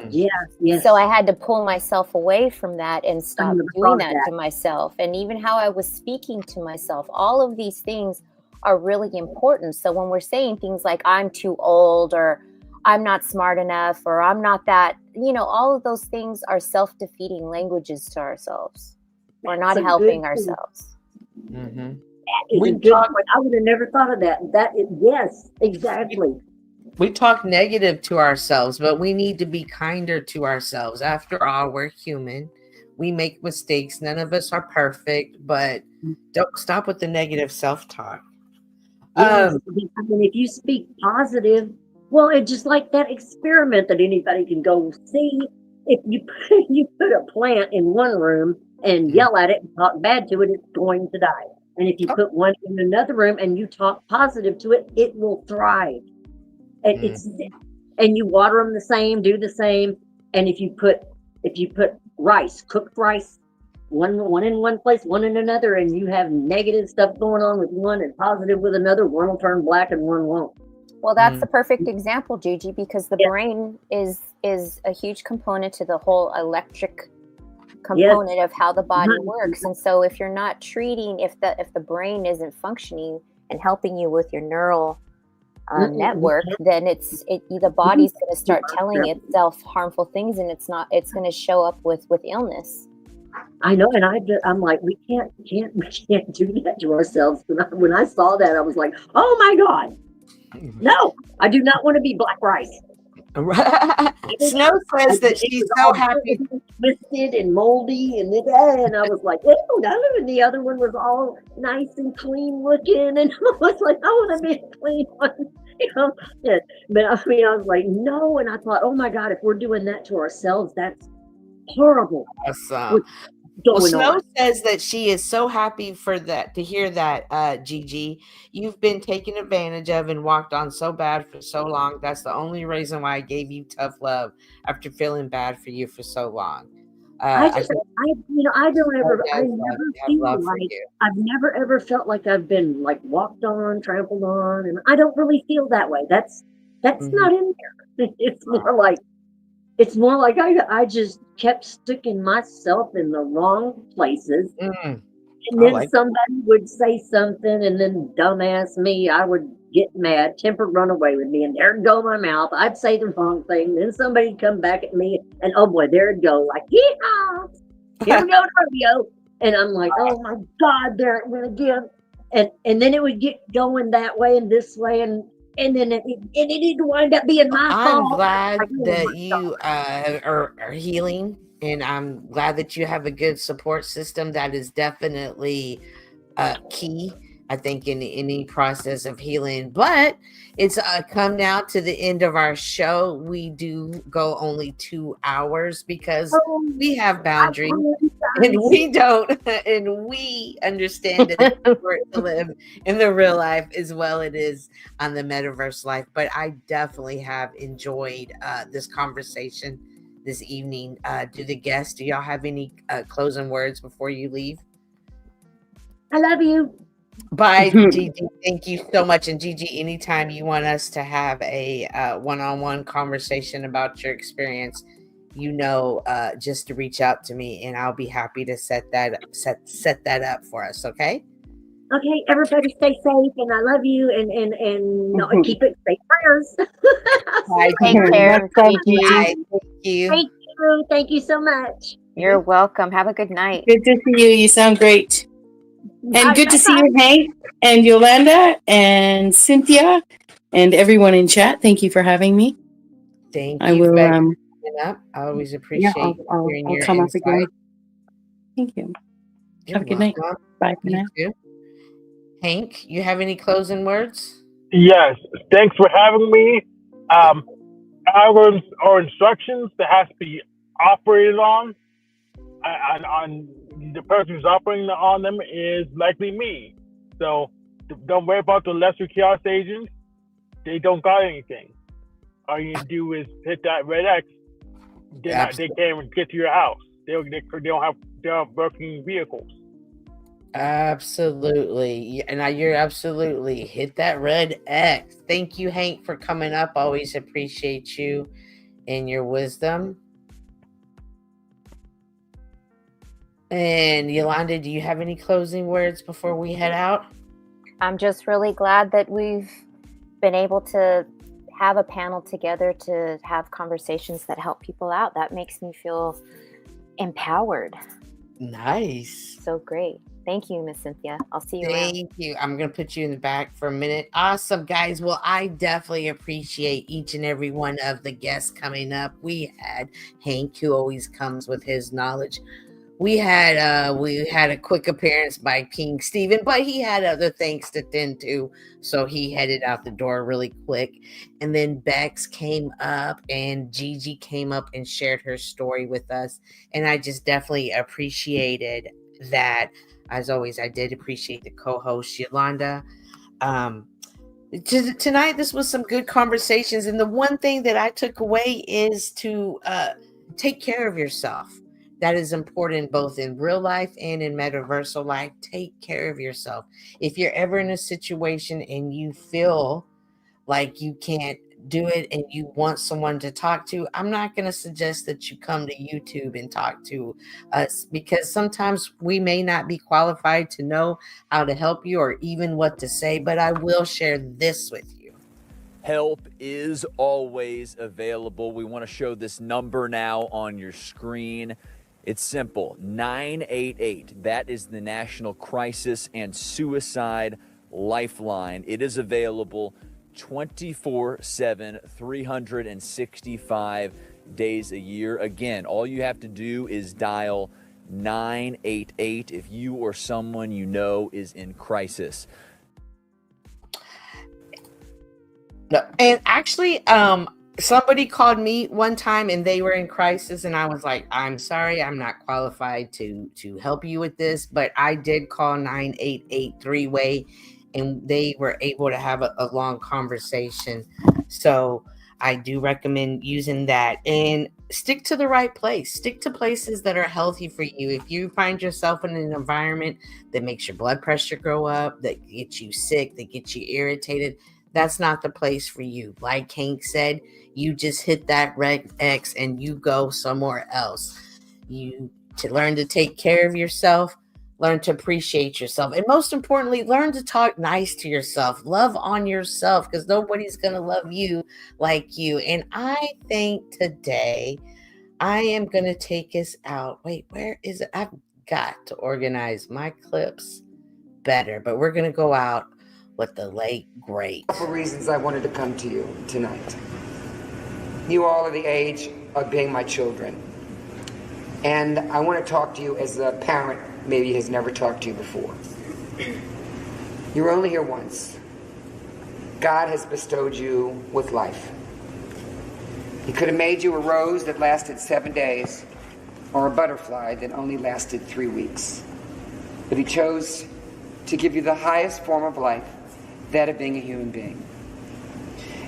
I: Yes.
C: So I had to pull myself away from that and stop
I: never
C: doing
I: thought of
C: that
I: that.
C: to myself. And even how I was speaking to myself, all of these things are really important. So when we're saying things like I'm too old or I'm not smart enough or I'm not that, all of those things are self-defeating languages to ourselves. We're not
I: That's a
C: helping
I: good
C: ourselves.
I: That is a good point. I would have never thought of that. Yes, exactly.
B: We talk negative to ourselves, but we need to be kinder to ourselves. After all, we're human. We make mistakes. None of us are perfect, but don't stop with the negative self-talk.
I: Yes, I mean, if you speak positive, well, it's just like that experiment that anybody can go see. If you put a plant in one room and yell at it and talk bad to it, it's going to die. And if you put one in another room and you talk positive to it, it will thrive. And you water them the same, do the same. And if you put rice, cooked rice, one in one place, one in another, and you have negative stuff going on with one and positive with another, one will turn black and one won't.
C: Well, that's the perfect example, Gigi, because the brain is a huge component to the whole electric component of how the body works. And so if you're not treating, if the brain isn't functioning and helping you with your neural network, then the body's going to start telling itself harmful things, and it's going to show up with illness.
I: I know, and I'm like, we can't do that to ourselves. When I saw that, I was like, oh my God, no, I do not want to be black rice.
B: Snow says that she's so happy,
I: twisted and moldy, and I was like, ew, and the other one was all nice and clean looking, and I was like, I want to be a clean one, Yeah. But I mean, I was like, no, and I thought, oh my God, if we're doing that to ourselves, that's horrible.
B: Awesome. Well, Snow says that she is so happy to hear that, Gigi. You've been taken advantage of and walked on so bad for so long. That's the only reason why I gave you tough love after feeling bad for you for so long.
I: I've never ever felt like I've been like walked on, trampled on, and I don't really feel that way. That's not in there. It's more like I just kept sticking myself in the wrong places. And then somebody would say something, and then dumbass me, I would get mad, temper run away with me, and there'd go my mouth. I'd say the wrong thing, then somebody'd come back at me, and oh boy, there'd go like, yeehaw, here we go, rodeo. And I'm like, oh my God, there it went again. And then it would get going that way and this way, and then it didn't wind up being my
B: I'm
I: fault.
B: glad
I: Like, oh
B: that
I: my
B: you are healing, and I'm glad that you have a good support system. That is definitely key, I think, in any process of healing. But it's come now to the end of our show. We do go only 2 hours because we have boundaries, and we don't, and we understand that it's important to live in the real life as well it is on the metaverse life. But I definitely have enjoyed this conversation this evening. Do y'all have any closing words before you leave?
I: I love you.
B: Bye, Gigi. Thank you so much. And Gigi, anytime you want us to have a one-on-one conversation about your experience, just to reach out to me, and I'll be happy to set that up for us. Okay.
I: Okay, everybody stay safe, and I love you, and keep it safe prayers.
B: Bye,
C: Take care, Gigi.
B: Bye. Thank you.
I: Thank you so much.
C: You're welcome. Have a good night.
H: Good to see you. You sound great. And
I: Bye,
H: good to
I: bye,
H: see you, Hank and Yolanda and Cynthia and everyone in chat. Thank you for having me.
B: Thank
H: I
B: you
H: will.
B: for coming up. I always appreciate hearing
H: I'll
B: your
H: come up
B: insight.
H: again. Thank you.
B: You're
H: Have a good night.
B: welcome.
H: Bye for
B: You
H: now.
B: too. Hank, you have any closing words?
D: Yes. Thanks for having me. Our instructions that has to be operated on the person who's operating on them is likely me. So don't worry about the lesser chaos agents. They don't got anything. All you do is hit that red X. They can't even get to your house. They don't have working vehicles.
B: Absolutely. And you're absolutely hit that red X. Thank you, Hank, for coming up. Always appreciate you and your wisdom. And Yolanda, do you have any closing words before we head out?
C: I'm just really glad that we've been able to have a panel together to have conversations that help people out. That makes me feel empowered.
B: Nice.
C: So great. Thank you, Miss Cynthia. I'll see you around.
B: Thank you. I'm going to put you in the back for a minute. Awesome, guys. Well, I definitely appreciate each and every one of the guests coming up. We had Hank, who always comes with his knowledge. We had a quick appearance by King Stephen, but he had other things to tend to, so he headed out the door really quick. And then Bex came up, and Gigi came up and shared her story with us, and I just definitely appreciated that. As always, I did appreciate the co-host Yolanda. Tonight, this was some good conversations, and the one thing that I took away is to take care of yourself. That is important both in real life and in metaversal life. Take care of yourself. If you're ever in a situation and you feel like you can't do it and you want someone to talk to, I'm not going to suggest that you come to YouTube and talk to us, because sometimes we may not be qualified to know how to help you or even what to say, but I will share this with you.
J: Help is always available. We want to show this number now on your screen. It's simple, 988. That is the National Crisis and Suicide Lifeline. It is available 24/7, 365 days a year. Again, all you have to do is dial 988 if you or someone you know is in crisis.
B: And actually, somebody called me one time and they were in crisis, and I was like, I'm sorry, I'm not qualified to help you with this, but I did call 988 three-way, and they were able to have a long conversation. So I do recommend using that, and stick to the right place. Stick to places that are healthy for you. If you find yourself in an environment that makes your blood pressure go up, that gets you sick, that gets you irritated, that's not the place for you. Like Hank said, you just hit that red X and you go somewhere else. You to learn to take care of yourself. learn to appreciate yourself, and most importantly, learn to talk nice to yourself. Love on yourself, because nobody's going to love you like you. And I think today I am going to take us out. Wait, where is it? I've got to organize my clips better, but we're going to go out with the late great.
K: A couple reasons I wanted to come to you tonight. You all are the age of being my children. And I want to talk to you as a parent maybe has never talked to you before. You're only here once. God has bestowed you with life. He could have made you a rose that lasted 7 days, or a butterfly that only lasted 3 weeks. But he chose to give you the highest form of life, that of being a human being.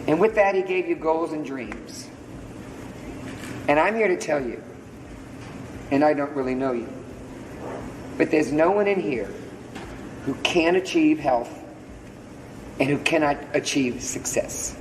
K: And with that, he gave you goals and dreams. And I'm here to tell you, and I don't really know you, but there's no one in here who can achieve health and who cannot achieve success.